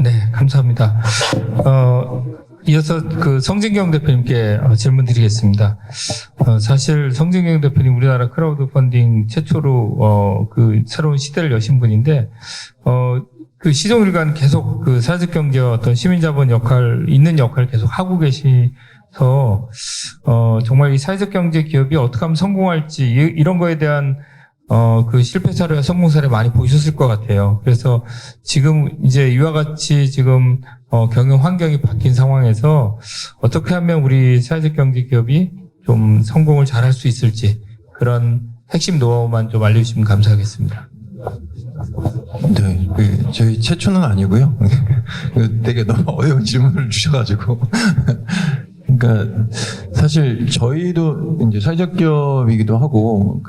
네, 감사합니다. 이어서 그 성진경 대표님께 질문 드리겠습니다. 사실 성진경 대표님 우리나라 크라우드 펀딩 최초로 그 새로운 시대를 여신 분인데 그 시종일관 계속 그 사회적 경제와 어떤 시민자본 있는 역할을 계속 하고 계셔서 정말 이 사회적 경제 기업이 어떻게 하면 성공할지 이런 거에 대한 그 실패 사례와 성공 사례 많이 보셨을 것 같아요. 그래서 지금 이제 이와 같이 지금 경영 환경이 바뀐 상황에서 어떻게 하면 우리 사회적 경제 기업이 좀 성공을 잘할 수 있을지 그런 핵심 노하우만 좀 알려주시면 감사하겠습니다. 네, 저희 최초는 아니고요. 되게 너무 어려운 질문을 주셔가지고. 그러니까 사실 저희도 이제 사회적 기업이기도 하고,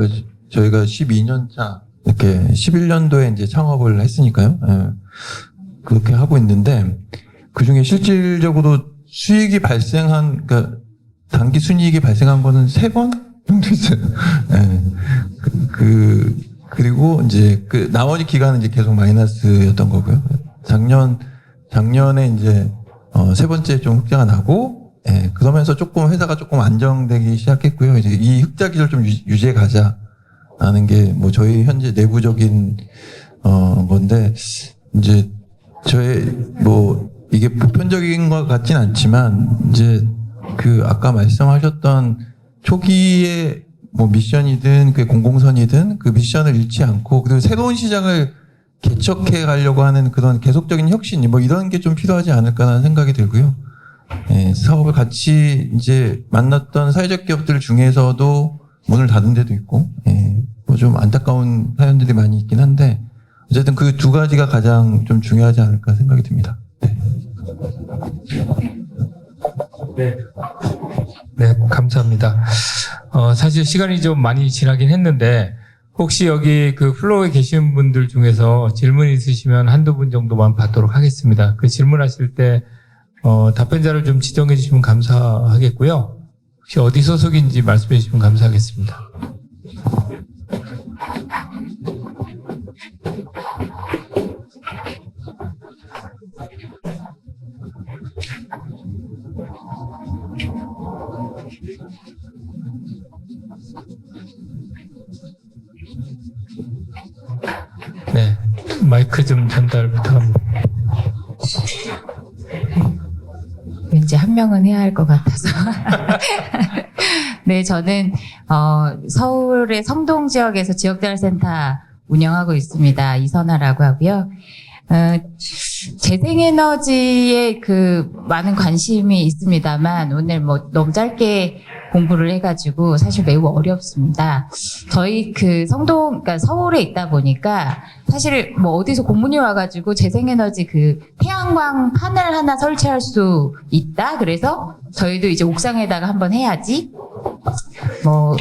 저희가 12년차 이렇게 11년도에 이제 창업을 했으니까요. 그렇게 하고 있는데 그 중에 실질적으로 수익이 그러니까 단기 순이익이 발생한 거는 3번 정도 있어요. 그리고 이제 그 나머지 기간은 이제 계속 마이너스였던 거고요. 작년에 이제 3번째 좀 흑자가 나고, 그러면서 회사가 조금 안정되기 시작했고요. 이제 이 흑자 기를 좀 유지해 가자라는 게 뭐 저희 현재 내부적인 건데 이제 이게 보편적인 것 같진 않지만 이제 그 아까 말씀하셨던 초기에 뭐 미션이든 그 공공선이든 그 미션을 잃지 않고 그리고 새로운 시장을 개척해 가려고 하는 그런 계속적인 혁신 뭐 이런 게 좀 필요하지 않을까라는 생각이 들고요. 사업을 같이 이제 만났던 사회적 기업들 중에서도 문을 닫은 데도 있고, 뭐 좀 안타까운 사연들이 많이 있긴 한데 어쨌든 그 두 가지가 가장 좀 중요하지 않을까 생각이 듭니다. 네, 감사합니다. 사실 시간이 좀 많이 지나긴 했는데 혹시 여기 그 플로어에 계신 분들 중에서 질문 있으시면 한두 분 정도만 받도록 하겠습니다. 그 질문하실 때 답변자를 좀 지정해 주시면 감사하겠고요. 혹시 어디 소속인지 말씀해 주시면 감사하겠습니다. 네, 마이크 좀 전달 부탁합니다. 설명은 해야 할 것 같아서. 네, 저는 서울의 성동 지역에서 지역재활센터 운영하고 있습니다. 이선아라고 하고요. 재생에너지에 그 많은 관심이 있습니다만 오늘 뭐 너무 짧게 공부를 해가지고 사실 매우 어렵습니다. 저희 그 성동, 그러니까 서울에 있다 보니까 사실 뭐 어디서 공문이 와가지고 재생에너지 그 태양광 판을 하나 설치할 수 있다. 그래서 저희도 이제 옥상에다가 한번 해야지. 뭐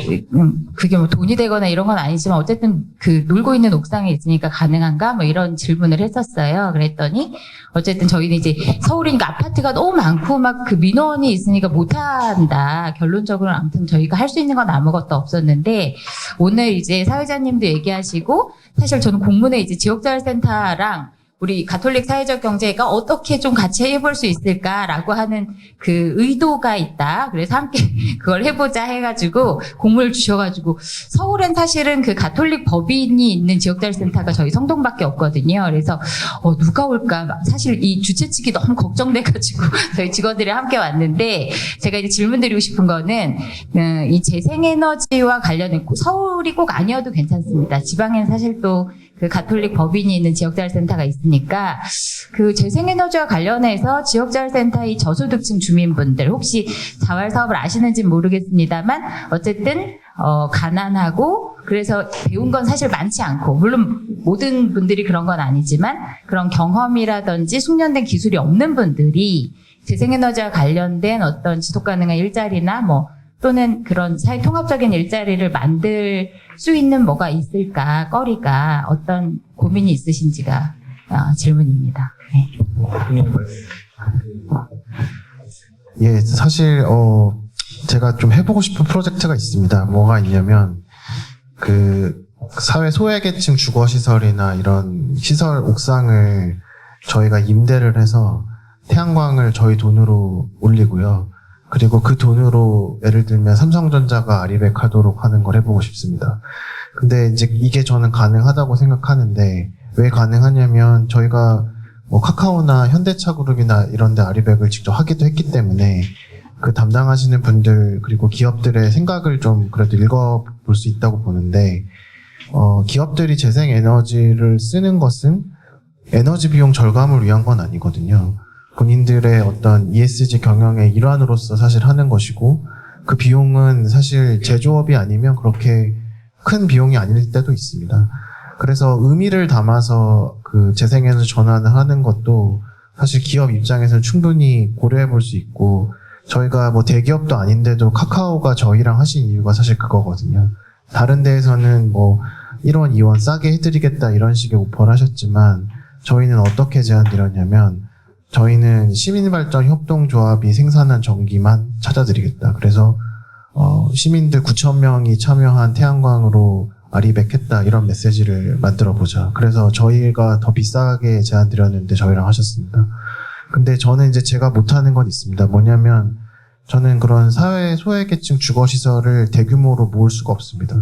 그게 뭐 돈이 되거나 이런 건 아니지만 어쨌든 그 놀고 있는 옥상에 있으니까 가능한가 뭐 이런 질문을 했었어요. 그랬더니 어쨌든 저희는 이제 서울이니까 아파트가 너무 많고 막 그 민원이 있으니까 못한다. 결론적으로는 아무튼 저희가 할 수 있는 건 아무것도 없었는데 오늘 이제 사회자님도 얘기하시고 사실 저는 공문에 이제 지역재활센터랑 우리 가톨릭 사회적 경제가 어떻게 좀 같이 해볼 수 있을까라고 하는 그 의도가 있다. 그래서 함께 그걸 해보자 해가지고 공문을 주셔가지고 서울엔 사실은 그 가톨릭 법인이 있는 지역재활센터가 저희 성동밖에 없거든요. 그래서 누가 올까 사실 이 주최 측이 너무 걱정돼가지고 저희 직원들이 함께 왔는데 제가 이제 질문드리고 싶은 거는 이 재생에너지와 관련했고 서울이 꼭 아니어도 괜찮습니다. 지방엔 사실 또 그 가톨릭 법인이 있는 지역재활센터가 있으니까 그 재생에너지와 관련해서 지역재활센터의 저소득층 주민분들 혹시 자활사업을 아시는지 모르겠습니다만 어쨌든 가난하고 그래서 배운 건 사실 많지 않고 물론 모든 분들이 그런 건 아니지만 그런 경험이라든지 숙련된 기술이 없는 분들이 재생에너지와 관련된 어떤 지속가능한 일자리나 뭐 또는 그런 사회통합적인 일자리를 만들 수 있는 뭐가 있을까, 거리가 어떤 고민이 있으신지가 질문입니다. 네. 예, 사실 제가 좀 해보고 싶은 프로젝트가 있습니다. 뭐가 있냐면 그 사회 소외계층 주거시설이나 이런 시설 옥상을 저희가 임대를 해서 태양광을 저희 돈으로 올리고요. 그리고 그 돈으로 예를 들면 삼성전자가 아리백하도록 하는 걸 해보고 싶습니다. 근데 이제 이게 저는 가능하다고 생각하는데 왜 가능하냐면 저희가 뭐 카카오나 현대차그룹이나 이런 데 아리백을 직접 하기도 했기 때문에 그 담당하시는 분들 그리고 기업들의 생각을 좀 그래도 읽어볼 수 있다고 보는데 기업들이 재생에너지를 쓰는 것은 에너지 비용 절감을 위한 건 아니거든요. 본인들의 어떤 ESG 경영의 일환으로서 사실 하는 것이고 그 비용은 사실 제조업이 아니면 그렇게 큰 비용이 아닐 때도 있습니다. 그래서 의미를 담아서 그 재생에너지 전환을 하는 것도 사실 기업 입장에서는 충분히 고려해 볼 수 있고 저희가 뭐 대기업도 아닌데도 카카오가 저희랑 하신 이유가 사실 그거거든요. 다른 데에서는 뭐 1원, 2원 싸게 해드리겠다 이런 식의 오퍼를 하셨지만 저희는 어떻게 제안드렸냐면 저희는 시민발전협동조합이 생산한 전기만 찾아드리겠다. 그래서 시민들 9,000명이 참여한 태양광으로 아리백했다 이런 메시지를 만들어보자. 그래서 저희가 더 비싸게 제안드렸는데 저희랑 하셨습니다. 근데 저는 이제 제가 못하는 건 있습니다. 뭐냐면 저는 그런 사회 소외계층 주거시설을 대규모로 모을 수가 없습니다.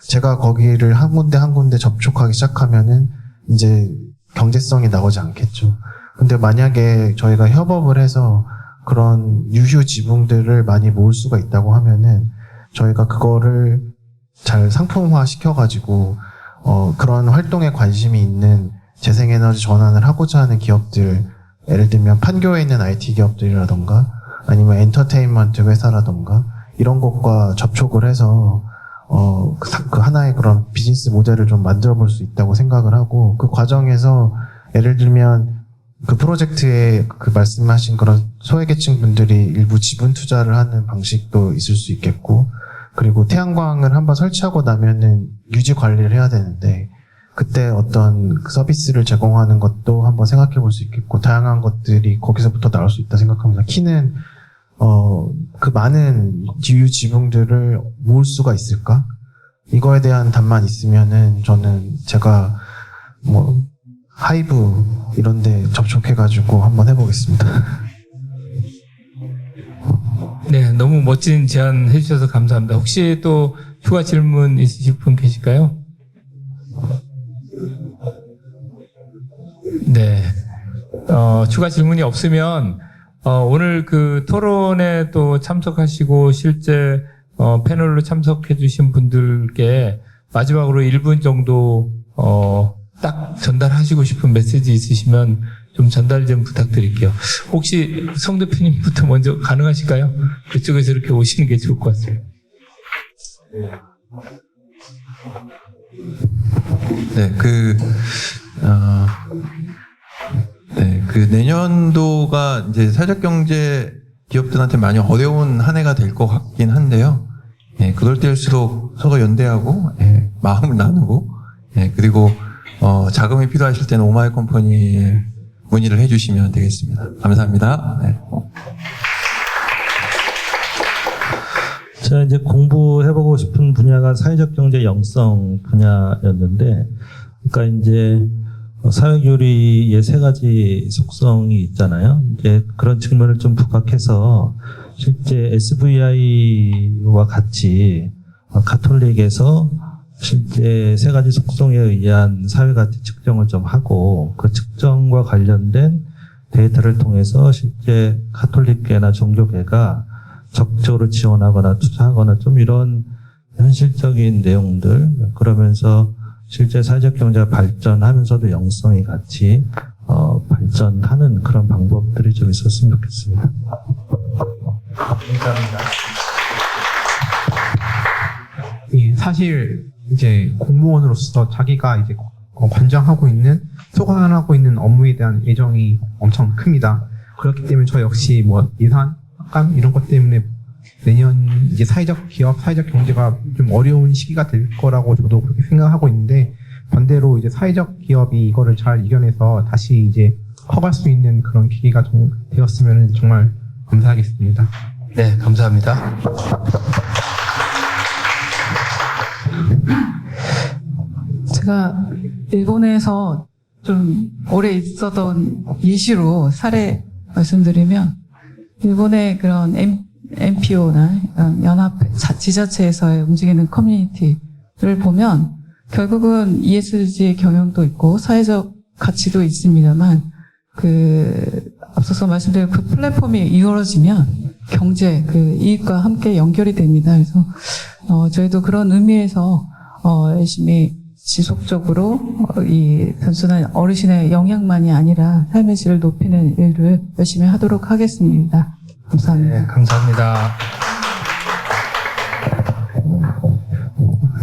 제가 거기를 한 군데 접촉하기 시작하면은 이제 경제성이 나오지 않겠죠. 근데 만약에 저희가 협업을 해서 그런 유휴 지붕들을 많이 모을 수가 있다고 하면은 저희가 그거를 잘 상품화 시켜가지고 그런 활동에 관심이 있는 재생에너지 전환을 하고자 하는 기업들 예를 들면 판교에 있는 IT 기업들이라던가 아니면 엔터테인먼트 회사라던가 이런 것과 접촉을 해서 그 하나의 그런 비즈니스 모델을 좀 만들어 볼 수 있다고 생각을 하고 그 과정에서 예를 들면 그 프로젝트에 그 말씀하신 그런 소외계층 분들이 일부 지분 투자를 하는 방식도 있을 수 있겠고 그리고 태양광을 한번 설치하고 나면은 유지 관리를 해야 되는데 그때 어떤 서비스를 제공하는 것도 한번 생각해 볼 수 있겠고 다양한 것들이 거기서부터 나올 수 있다 생각합니다. 키는 그 많은 유휴 지붕들을 모을 수가 있을까? 이거에 대한 답만 있으면은 저는 제가 뭐 하이브 이런데 접촉해가지고 한번 해보겠습니다. 네, 너무 멋진 제안 해주셔서 감사합니다. 혹시 또 추가 질문 있으실 분 계실까요? 네, 추가 질문이 없으면 오늘 그 토론에 또 참석하시고 실제 패널로 참석해 주신 분들께 마지막으로 1분 정도 딱 전달하시고 싶은 메시지 있으시면 좀 전달 좀 부탁드릴게요. 혹시 성 대표님부터 먼저 가능하실까요? 그쪽에서 이렇게 오시는 게 좋을 것 같습니다. 네, 그 내년도가 이제 사회적 경제 기업들한테 많이 어려운 한 해가 될 것 같긴 한데요. 예, 그럴 때일수록 서로 연대하고 마음을 나누고 그리고 자금이 필요하실 때는 오마이 컴퍼니에 문의를 해주시면 되겠습니다. 감사합니다. 네. 제가 이제 공부해보고 싶은 분야가 사회적 경제 영성 분야였는데, 그러니까 이제 사회교리의 3가지 속성이 있잖아요. 이제 그런 측면을 좀 부각해서 실제 SVI와 같이 가톨릭에서 실제 3가지 속성에 의한 사회가치 측정을 좀 하고 그 측정과 관련된 데이터를 통해서 실제 가톨릭계나 종교계가 적극적으로 지원하거나 투자하거나 좀 이런 현실적인 내용들, 그러면서 실제 사회적 경제가 발전하면서도 영성이 같이 발전하는 그런 방법들이 좀 있었으면 좋겠습니다. 감사합니다. 예, 사실 이제 공무원으로서 자기가 이제 관장하고 있는, 소관하고 있는 업무에 대한 애정이 엄청 큽니다. 그렇기 때문에 저 역시 뭐 예산, 감 이런 것 때문에 내년 이제 사회적 기업, 사회적 경제가 좀 어려운 시기가 될 거라고 저도 그렇게 생각하고 있는데, 반대로 이제 사회적 기업이 이거를 잘 이겨내서 다시 이제 커갈 수 있는 그런 기회가 좀 되었으면 정말 감사하겠습니다. 네, 감사합니다. 제가 일본에서 좀 오래 있었던 예시로 사례 말씀드리면, 일본의 그런 NPO나 연합 지자체에서 움직이는 커뮤니티를 보면 결국은 ESG 경영도 있고 사회적 가치도 있습니다만, 앞서서 말씀드린 그 플랫폼이 이루어지면 경제, 이익과 함께 연결이 됩니다. 그래서 저희도 그런 의미에서 열심히 지속적으로 이 단순한 어르신의 영향만이 아니라 삶의 질을 높이는 일을 열심히 하도록 하겠습니다. 감사합니다. 네, 감사합니다.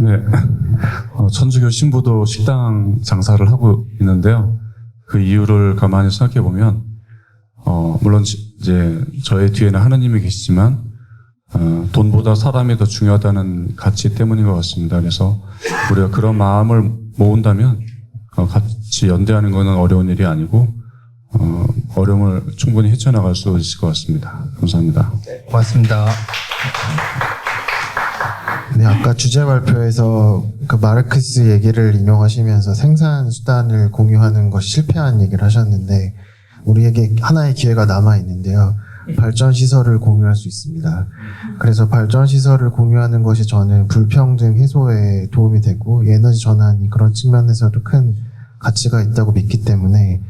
네. 천주교 신부도 식당 장사를 하고 있는데요. 그 이유를 가만히 생각해 보면, 물론 이제 저의 뒤에는 하나님이 계시지만, 돈보다 사람이 더 중요하다는 가치 때문인 것 같습니다. 그래서 우리가 그런 마음을 모은다면, 같이 연대하는 것은 어려운 일이 아니고, 어려움을 충분히 헤쳐나갈 수 있을 것 같습니다. 감사합니다. 네, 고맙습니다. 네, 아까 주제 발표에서 그 마르크스 얘기를 인용하시면서 생산 수단을 공유하는 것이 실패한 얘기를 하셨는데, 우리에게 하나의 기회가 남아 있는데요. 발전 시설을 공유할 수 있습니다. 그래서 발전 시설을 공유하는 것이 저는 불평등 해소에 도움이 되고 에너지 전환이 그런 측면에서도 큰 가치가 있다고 믿기 때문에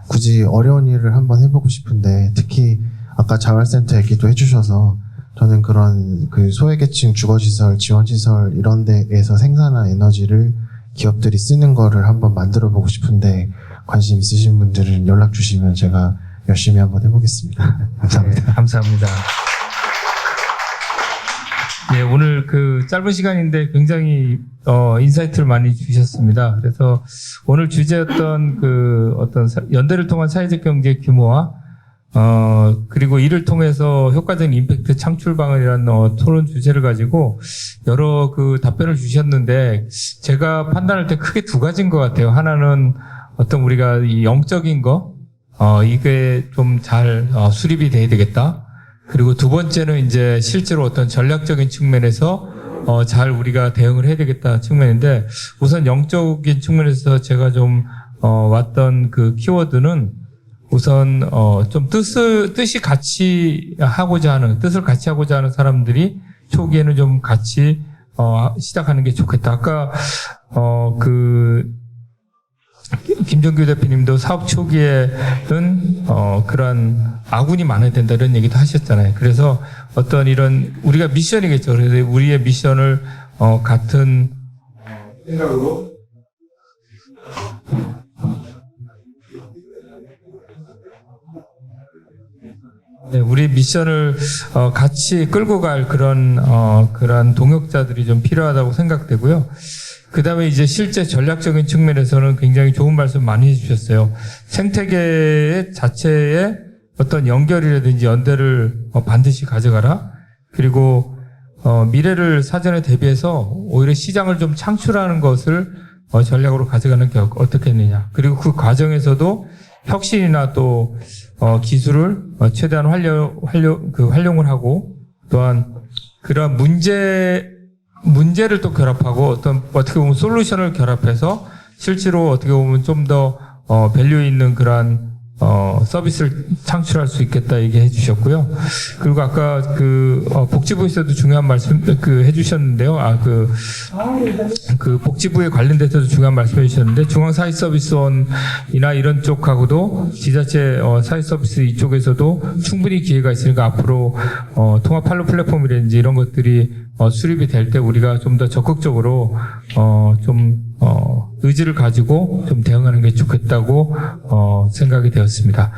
굳이 어려운 일을 한번 해보고 싶은데, 특히 아까 자활센터 얘기도 해주셔서 저는 그런 소외계층 주거시설, 지원시설 이런 데에서 생산한 에너지를 기업들이 쓰는 거를 한번 만들어 보고 싶은데, 관심 있으신 분들은 연락 주시면 제가 열심히 한번 해보겠습니다. 감사합니다. 네, 감사합니다. 네, 오늘 짧은 시간인데 굉장히 인사이트를 많이 주셨습니다. 그래서 오늘 주제였던 어떤 연대를 통한 사회적 경제 규모와 그리고 이를 통해서 효과적인 임팩트 창출 방안이라는 토론 주제를 가지고 여러 답변을 주셨는데, 제가 판단할 때 크게 2가지인 것 같아요. 하나는 어떤 우리가 이 영적인 거, 이게 좀 잘 수립이 돼야 되겠다. 그리고 2번째는 이제 실제로 어떤 전략적인 측면에서 잘 우리가 대응을 해야 되겠다 측면인데, 우선 영적인 측면에서 제가 좀 왔던 키워드는 우선 좀 뜻을 같이 하고자 하는 사람들이 초기에는 좀 같이 시작하는 게 좋겠다. 아까 김정규 대표님도 사업 초기에는 그런 아군이 많아야 된다 이런 얘기도 하셨잖아요. 그래서 어떤 이런 우리가 미션이겠죠. 그래서 우리의 미션을 같은 생각으로 네, 우리 미션을 같이 끌고 갈 그런 동역자들이 좀 필요하다고 생각되고요. 그다음에 이제 실제 전략적인 측면에서는 굉장히 좋은 말씀 많이 해주셨어요. 생태계 자체의 어떤 연결이라든지 연대를 반드시 가져가라. 그리고 미래를 사전에 대비해서 오히려 시장을 좀 창출하는 것을 전략으로 가져가는 게 어떻겠느냐. 그리고 그 과정에서도 혁신이나 또 기술을 최대한 활용을 하고 또한 그런 문제를 또 결합하고 어떻게 보면 솔루션을 결합해서 실제로 어떻게 보면 좀 더 밸류 있는 그러한 서비스를 창출할 수 있겠다 얘기해 주셨고요. 그리고 아까 복지부에서도 중요한 말씀 해주셨는데요. 그 복지부에 관련돼서도 중요한 말씀해 주셨는데 중앙사회서비스원이나 이런 쪽하고도 지자체 사회서비스 이쪽에서도 충분히 기회가 있으니까 앞으로 통합 판로 플랫폼이라든지 이런 것들이 수립이 될 때 우리가 좀 더 적극적으로 의지를 가지고 좀 대응하는 게 좋겠다고 생각이 되었습니다.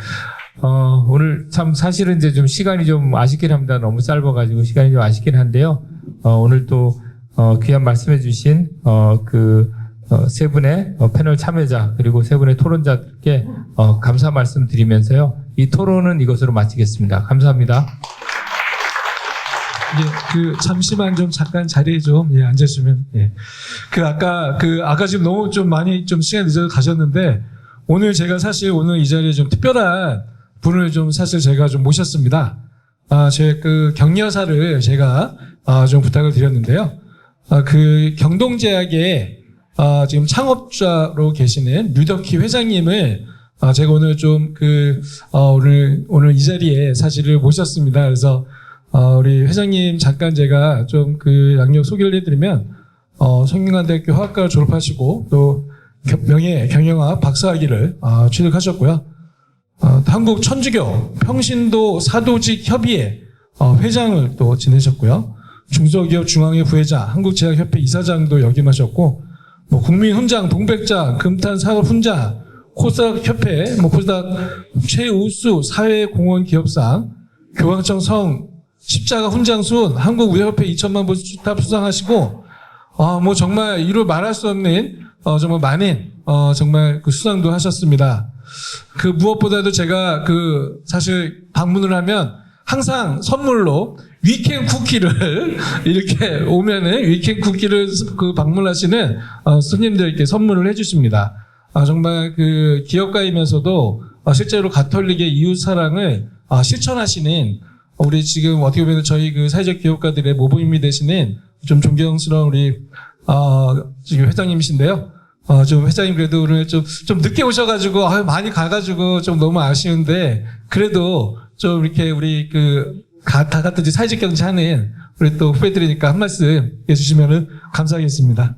오늘 참 사실은 이제 좀 시간이 좀 아쉽긴 합니다. 너무 짧아가지고 시간이 좀 아쉽긴 한데요. 오늘 또 귀한 말씀해주신 세 분의 패널 참여자 그리고 세 분의 토론자들께 감사 말씀드리면서요. 이 토론은 이것으로 마치겠습니다. 감사합니다. 예, 잠시만 좀 잠깐 자리에 좀 앉으시면. 예. 아까 지금 너무 좀 많이 좀 시간이 늦어서 가셨는데 오늘 제가 사실 오늘 이 자리에 좀 특별한 분을 좀 사실 제가 좀 모셨습니다. 제 격려사를 제가 좀 부탁을 드렸는데요. 경동제약의 지금 창업자로 계시는 류덕희 회장님을 제가 오늘 좀 오늘 이 자리에 사실을 모셨습니다. 그래서 우리 회장님 잠깐 제가 좀 양력 소개를 해드리면 성균관대학교 화학과를 졸업하시고 또 명예 경영학 박사학위를 취득하셨고요. 한국 천주교 평신도 사도직 협의회 회장을 또 지내셨고요. 중소기업 중앙회 부회장, 한국제약협회 이사장도 역임하셨고, 국민훈장, 동백장, 금탄사업훈장, 코스닥협회, 코스닥 최우수 사회공헌기업상, 교황청 성 십자가 훈장순, 한국의협회 2천만 부 수탑 수상하시고, 정말 이루 말할 수 없는 정말 많은 정말 수상도 하셨습니다. 무엇보다도 제가 사실 방문을 하면 항상 선물로 위켄 쿠키를 이렇게 오면은 위켄 쿠키를 방문하시는 손님들께 선물을 해주십니다. 정말 기업가이면서도 실제로 가톨릭의 이웃 사랑을 실천하시는 우리 지금 어떻게 보면 저희 사회적 기업가들의 모범이 되시는 좀 존경스러운 우리 지금 회장님이신데요. 좀 회장님 그래도 오늘 좀 늦게 오셔가지고 많이 가가지고 좀 너무 아쉬운데 그래도 좀 이렇게 우리 다 같은 사회적 경제하는 우리 또 후배들이니까 한 말씀 해주시면은 감사하겠습니다.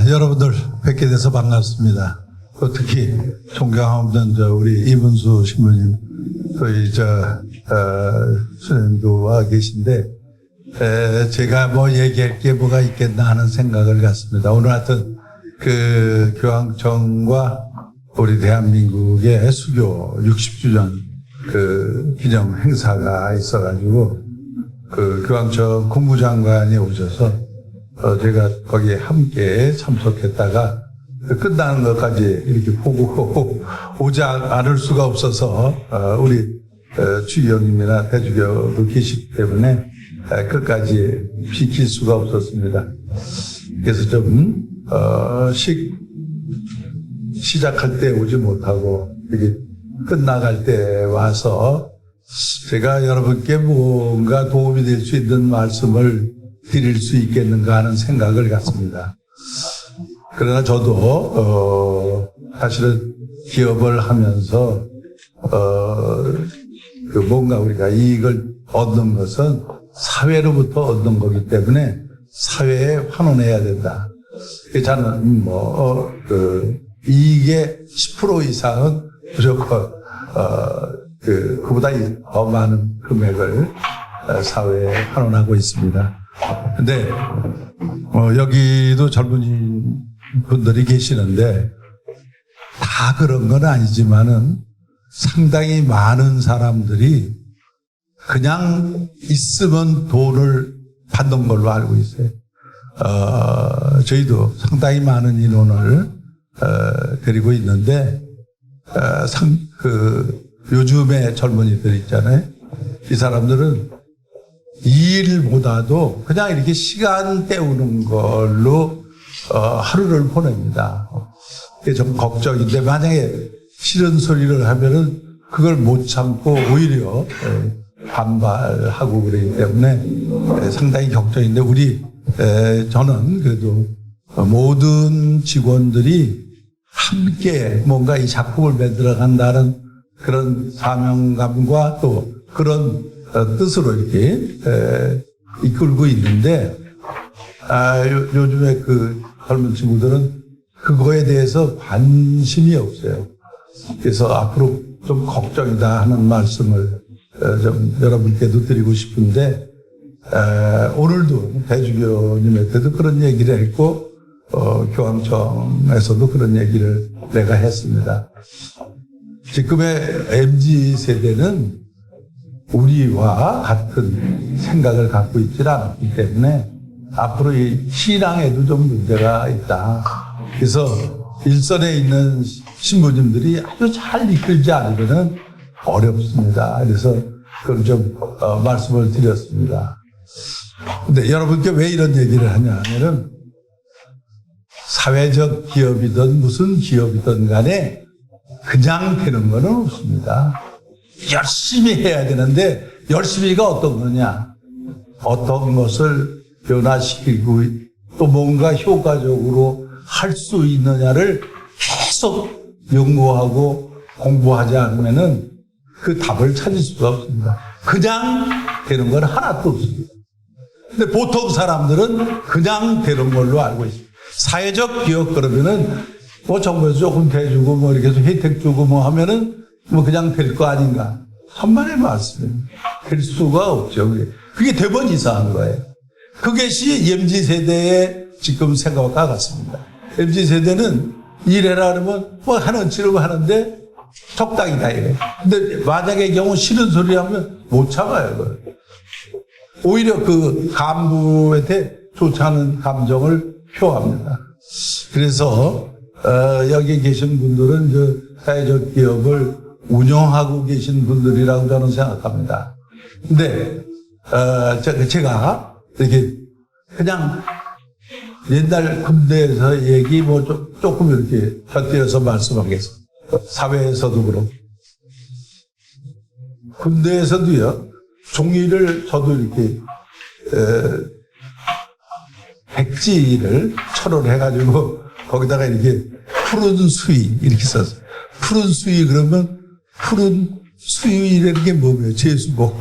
여러분들 뵙게 돼서 반갑습니다. 특히 존경하는 우리 이문수 신부님, 저희 수님도 와 계신데 제가 얘기할 게 뭐가 있겠나 하는 생각을 갖습니다. 오늘 하여튼 교황청과 우리 대한민국의 수교 60주년 기념 행사가 있어가지고 교황청 국무장관이 오셔서 제가 거기에 함께 참석했다가 끝나는 것까지 이렇게 보고 오지 않을 수가 없어서 우리 주의원님이나 대주교도 계시기 때문에 끝까지 비킬 수가 없었습니다. 그래서 좀 시작할 때 오지 못하고 이렇게 끝나갈 때 와서 제가 여러분께 뭔가 도움이 될 수 있는 말씀을 드릴 수 있겠는가 하는 생각을 갖습니다. 그러나 저도 사실은 기업을 하면서 뭔가 우리가 이익을 얻는 것은 사회로부터 얻는 거기 때문에 사회에 환원해야 된다. 저는 이익의 10% 이상은 무조건 그보다 더 많은 금액을 사회에 환원하고 있습니다. 근데 여기도 젊은이 분들이 계시는데 다 그런 건 아니지만은 상당히 많은 사람들이 그냥 있으면 돈을 받는 걸로 알고 있어요. 저희도 상당히 많은 인원을 데리고 있는데 요즘의 젊은이들 있잖아요. 이 사람들은 이 일보다도 그냥 이렇게 시간 때우는 걸로 하루를 보냅니다. 그게 좀 걱정인데 만약에 싫은 소리를 하면은 그걸 못 참고 오히려 반발하고 그러기 때문에 상당히 걱정인데 저는 그래도 모든 직원들이 함께 뭔가 이 작품을 만들어 간다는 그런 사명감과 또 그런 뜻으로 이렇게 이끌고 있는데 요즘에 그 젊은 친구들은 그거에 대해서 관심이 없어요. 그래서 앞으로 좀 걱정이다 하는 말씀을 좀 여러분께도 드리고 싶은데 오늘도 대주교님한테도 그런 얘기를 했고 교황청에서도 그런 얘기를 내가 했습니다. 지금의 MZ세대는 우리와 같은 생각을 갖고 있지 않기 때문에 앞으로 이 신앙에도 좀 문제가 있다. 그래서 일선에 있는 신부님들이 아주 잘 이끌지 않으면 어렵습니다. 그래서 그걸 좀 말씀을 드렸습니다. 근데 여러분께 왜 이런 얘기를 하냐 하면은 사회적 기업이든 무슨 기업이든 간에 그냥 되는 거는 없습니다. 열심히 해야 되는데 열심히가 어떤 거냐? 어떤 것을 변화시키고 또 뭔가 효과적으로 할 수 있느냐를 계속 연구하고 공부하지 않으면은 그 답을 찾을 수가 없습니다. 그냥 되는 건 하나도 없습니다. 근데 보통 사람들은 그냥 되는 걸로 알고 있습니다. 사회적 기업 그러면은 뭐 정부에서 조금 대주고 뭐 이렇게 해서 혜택 주고 뭐 하면은 뭐 그냥 될 거 아닌가. 한마디에 맞습니다. 될 수가 없죠. 그게 되면 이상한 거예요. 그것이 MZ세대의 지금 생각과 같습니다. MZ세대는 일해라 그러면 뭐 하는 치르고 하는데 적당히다 이래. 근데 만약에 경우 싫은 소리 하면 못 참아요. 그걸. 오히려 그 간부한테 좋지 않은 감정을 표합니다. 그래서 여기 계신 분들은 사회적 기업을 운영하고 계신 분들이라고 저는 생각합니다. 근데 제가 이렇게 그냥 옛날 군대에서 얘기 뭐 조금 이렇게 곁들여서 말씀하겠습니다. 사회에서도 그렇고 군대에서도요. 종이를 저도 이렇게 백지를 철원해가지고 거기다가 이렇게 푸른 수위 이렇게 썼어요. 푸른 수위 그러면 푸른 수위라는 게 뭐예요? 제수목.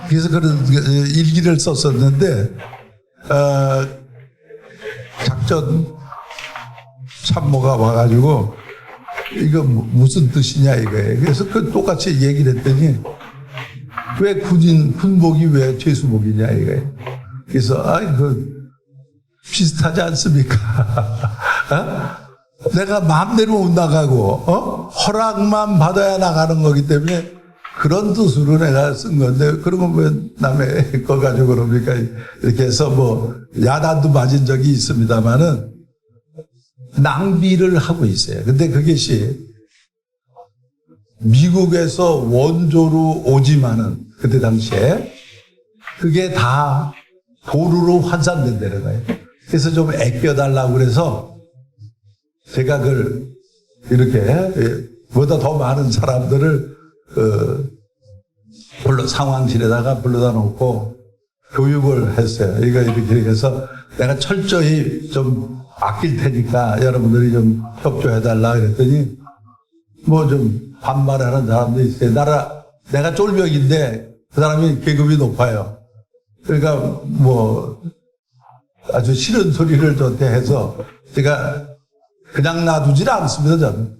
그래서 그런 일기를 썼었는데 작전 참모가 와가지고 이거 무슨 뜻이냐 이거예요. 그래서 그 똑같이 얘기를 했더니 왜 군복이 왜 죄수복이냐 이거예요. 그래서 비슷하지 않습니까? 내가 마음대로 못 나가고 허락만 받아야 나가는 거기 때문에 그런 뜻으로 내가 쓴 건데 그러면 왜 남의 거 가지고 그럽니까? 이렇게 해서 뭐 야단도 맞은 적이 있습니다만은 낭비를 하고 있어요. 근데 그것이 미국에서 원조로 오지만은 그때 당시에 그게 다 도루로 환산된다는 거예요. 그래서 좀 아껴달라고 그래서 제가 그걸 이렇게 보다 더 많은 사람들을 상황실에다가 불러다 놓고 교육을 했어요. 이거 이렇게 해서 내가 철저히 좀 아낄 테니까 여러분들이 좀 협조해달라 그랬더니 뭐 좀 반말하는 사람도 있어요. 내가 쫄병인데 그 사람이 계급이 높아요. 그러니까 뭐 아주 싫은 소리를 저한테 해서 제가 그냥 놔두질 않습니다. 저는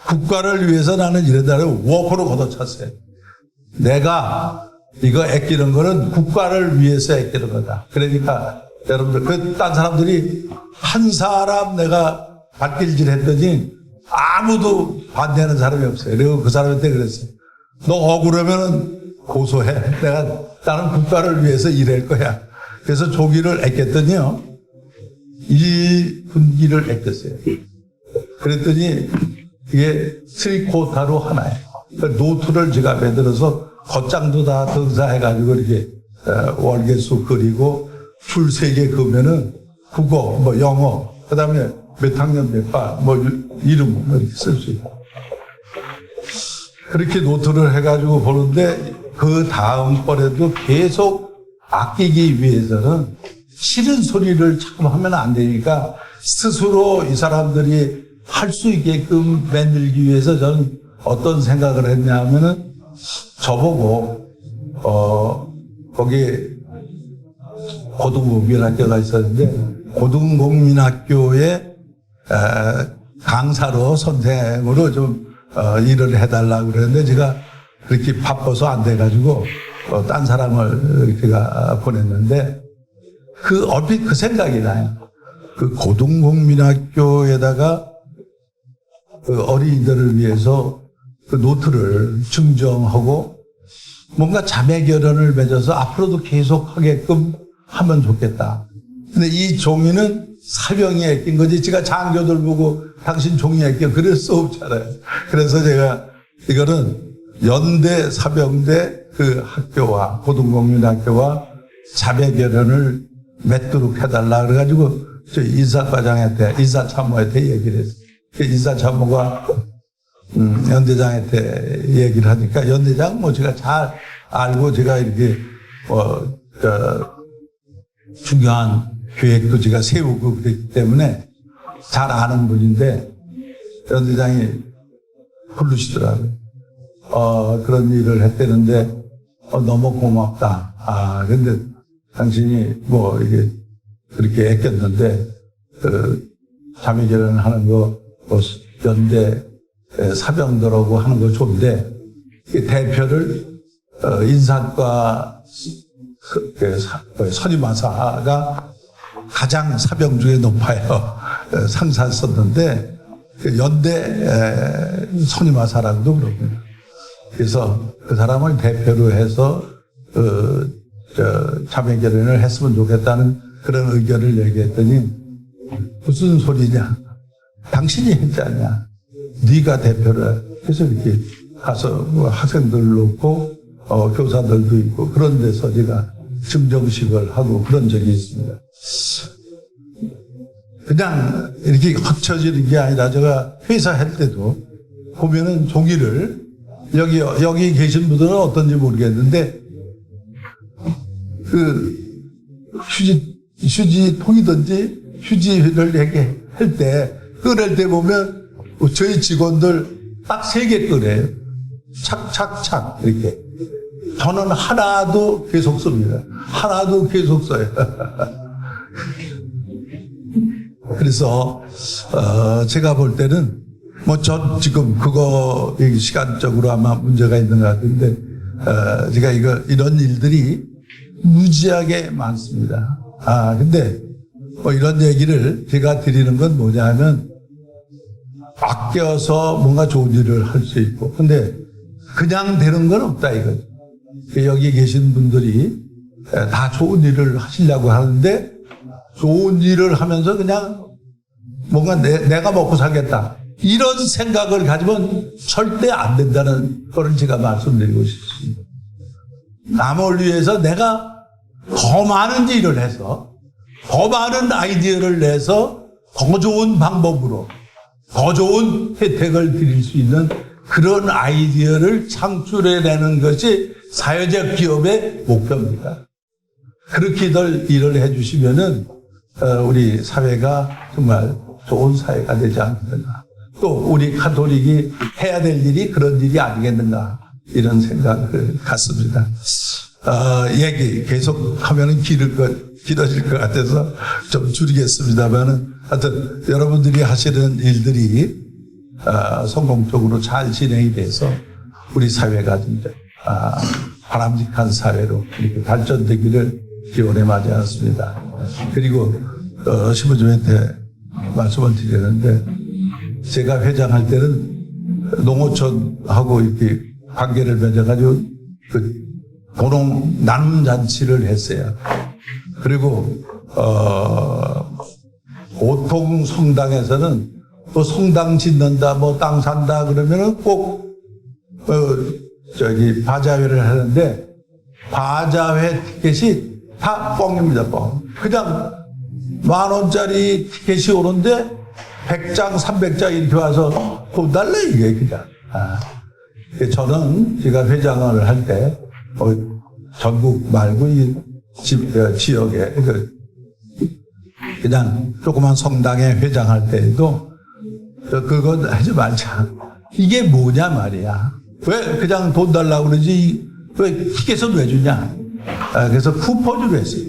국가를 위해서 나는 이런다는 워커로 걷어찼어요. 내가 이거 아끼는 거는 국가를 위해서 아끼는 거다. 그러니까 여러분들 딴 사람들이 한 사람 내가 발길질 했더니 아무도 반대하는 사람이 없어요. 그리고 그 사람한테 그랬어요. 너 억울하면 고소해. 나는 국가를 위해서 일할 거야. 그래서 조기를 아꼈더니요. 1분기를 아꼈어요. 그랬더니 이게 3쿼터로 하나예요. 그러니까 노트를 제가 만들어서 겉장도 다 등사해가지고 이렇게 월계수 그리고 줄 3개 그으면은 국어, 뭐 영어, 그 다음에 몇 학년 몇 반, 뭐 이름 뭐 이렇게 쓸 수 있고. 그렇게 노트를 해가지고 보는데 그 다음번에도 계속 아끼기 위해서는 싫은 소리를 자꾸 하면 안 되니까 스스로 이 사람들이 할 수 있게끔 만들기 위해서 저는 어떤 생각을 했냐 하면은 저보고 거기 고등국민학교가 있었는데 고등국민학교에 강사로 선생으로 좀 일을 해달라고 그랬는데 제가 그렇게 바빠서 안 돼가지고 딴 사람을 제가 보냈는데 얼핏 그 생각이 나요. 그 고등국민학교에다가 그 어린이들을 위해서 그 노트를 증정하고 뭔가 자매 결연을 맺어서 앞으로도 계속 하게끔 하면 좋겠다. 근데 이 종이는 사병이 낀 거지. 제가 장교들 보고 당신 종이에 껴 그럴 수 없잖아요. 그래서 제가 이거는 연대 사병대 그 학교와 고등국민학교와 자매 결연을 맺도록 해달라 그래가지고 저 인사과장한테 인사참모한테 얘기를 했어요. 그 인사참모가 연대장한테 얘기를 하니까 연대장 뭐 제가 잘 알고 제가 이렇게 중요한 계획도 제가 세우고 그랬기 때문에 잘 아는 분인데 연대장이 부르시더라고요. 그런 일을 했다는데 너무 고맙다. 근데 당신이 뭐 이게 그렇게 아꼈는데 자매 결연하는 거 뭐 연대 사병들하고 하는 거 좋은데 대표를 인사과 선임하사가 가장 사병 중에 높아요. 상사 썼는데 연대 선임하사라고도 그러고요. 그래서 그 사람을 대표로 해서 자매 결연을 했으면 좋겠다는 그런 의견을 얘기했더니 무슨 소리냐? 당신이 했잖냐? 네가 대표를 해. 그래서 이렇게 가서 학생들 놓고 교사들도 있고 그런 데서 제가 증정식을 하고 그런 적이 있습니다. 그냥 이렇게 헛쳐지는 게 아니라 제가 회사 할 때도 보면은 종이를 여기 계신 분들은 어떤지 모르겠는데 그 휴지통이든지 휴지를 이렇게 할 때 꺼낼 때 보면 저희 직원들 딱 3개 꺼내요. 착착착 이렇게. 저는 하나도 계속 씁니다. 하나도 계속 써요. 그래서 제가 볼 때는 뭐 전 지금 그거 시간적으로 아마 문제가 있는 것 같은데 제가 이런 일들이 무지하게 많습니다. 근데 뭐 이런 얘기를 제가 드리는 건 뭐냐면 아껴서 뭔가 좋은 일을 할 수 있고 근데 그냥 되는 건 없다 이거죠. 여기 계신 분들이 다 좋은 일을 하시려고 하는데 좋은 일을 하면서 그냥 뭔가 내가 먹고 살겠다 이런 생각을 가지면 절대 안 된다는 걸 제가 말씀드리고 싶습니다. 남을 위해서 내가 더 많은 일을 해서 더 많은 아이디어를 내서 더 좋은 방법으로 더 좋은 혜택을 드릴 수 있는 그런 아이디어를 창출해내는 것이 사회적 기업의 목표입니다. 그렇게들 일을 해주시면은 우리 사회가 정말 좋은 사회가 되지 않겠는가. 또 우리 카톨릭이 해야 될 일이 그런 일이 아니겠는가 이런 생각을 갖습니다. 얘기 계속 하면은 길어질 것 같아서 좀 줄이겠습니다만은 하여튼 여러분들이 하시는 일들이 성공적으로 잘 진행이 돼서 우리 사회가 진짜 바람직한 사회로 이렇게 발전되기를 기원해 마지 않습니다. 그리고 신부님한테 말씀을 드리는데 제가 회장할 때는 농어촌하고 이렇게 관계를 맺어가지고 그 도농 나눔 잔치를 했어요. 그리고 보통 성당에서는 또 성당 짓는다, 뭐 땅 산다 그러면은 꼭 바자회를 하는데 바자회 티켓이 다 뻥입니다, 뻥. 그냥 10,000원짜리 티켓이 오는데 100장, 300장 이렇게 와서 돈 달래 이게 그냥. 저는 제가 회장을 할 때 전국 말고 이 지역에 그냥 조그만 성당에 회장할 때에도 그건 하지 말자. 이게 뭐냐 말이야. 왜 그냥 돈 달라고 그러지? 왜 티켓은 왜 주냐? 그래서 쿠폰으로 했어요.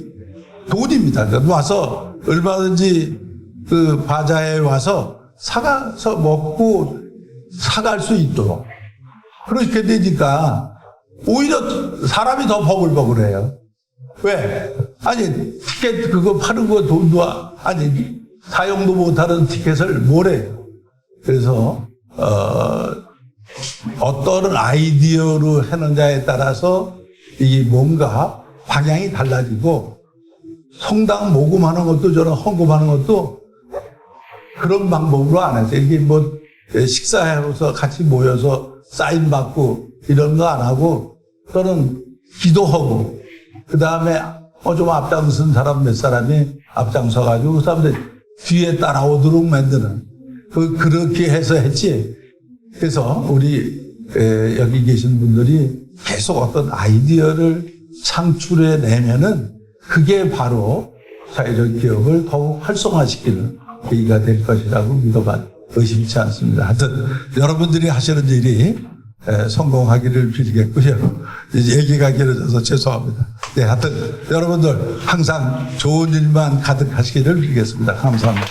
돈입니다. 와서 얼마든지 그 바자에 와서 사가서 먹고 사갈 수 있도록. 그렇게 되니까 오히려 사람이 더 버글버글해요. 왜? 아니, 티켓 그거 파는 거 돈도, 아니, 사용도 못하는 티켓을 뭐래요? 그래서, 어떤 아이디어로 하느냐에 따라서 이게 뭔가 방향이 달라지고 성당 모금하는 것도 저는 헌금하는 것도 그런 방법으로 안 했어요. 이게 뭐 식사하면서 같이 모여서 사인 받고 이런 거 안 하고 저는 기도하고 그 다음에 좀 앞장선 사람 몇 사람이 앞장서가지고 그 사람들 뒤에 따라오도록 만드는 그렇게 해서 했지. 그래서 우리 여기 계신 분들이 계속 어떤 아이디어를 창출해 내면은 그게 바로 사회적 기업을 더욱 활성화시키는 계기가 될 것이라고 믿어봐 의심치 않습니다. 하여튼 여러분들이 하시는 일이 성공하기를 빌겠고요. 이제 얘기가 길어져서 죄송합니다. 네, 하여튼 여러분들 항상 좋은 일만 가득하시기를 빌겠습니다. 감사합니다.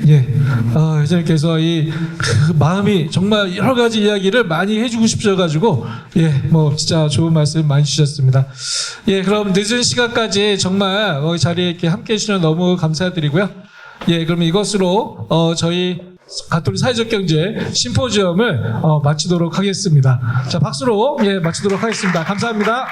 예, 회장님께서 이 마음이 정말 여러 가지 이야기를 많이 해주고 싶으셔가지고 뭐 진짜 좋은 말씀 많이 주셨습니다. 예, 그럼 늦은 시간까지 정말 자리에 이렇게 함께 해주셔서 너무 감사드리고요. 예, 그럼 이것으로 저희 가톨릭 사회적 경제 심포지엄을 마치도록 하겠습니다. 자, 박수로 마치도록 하겠습니다. 감사합니다.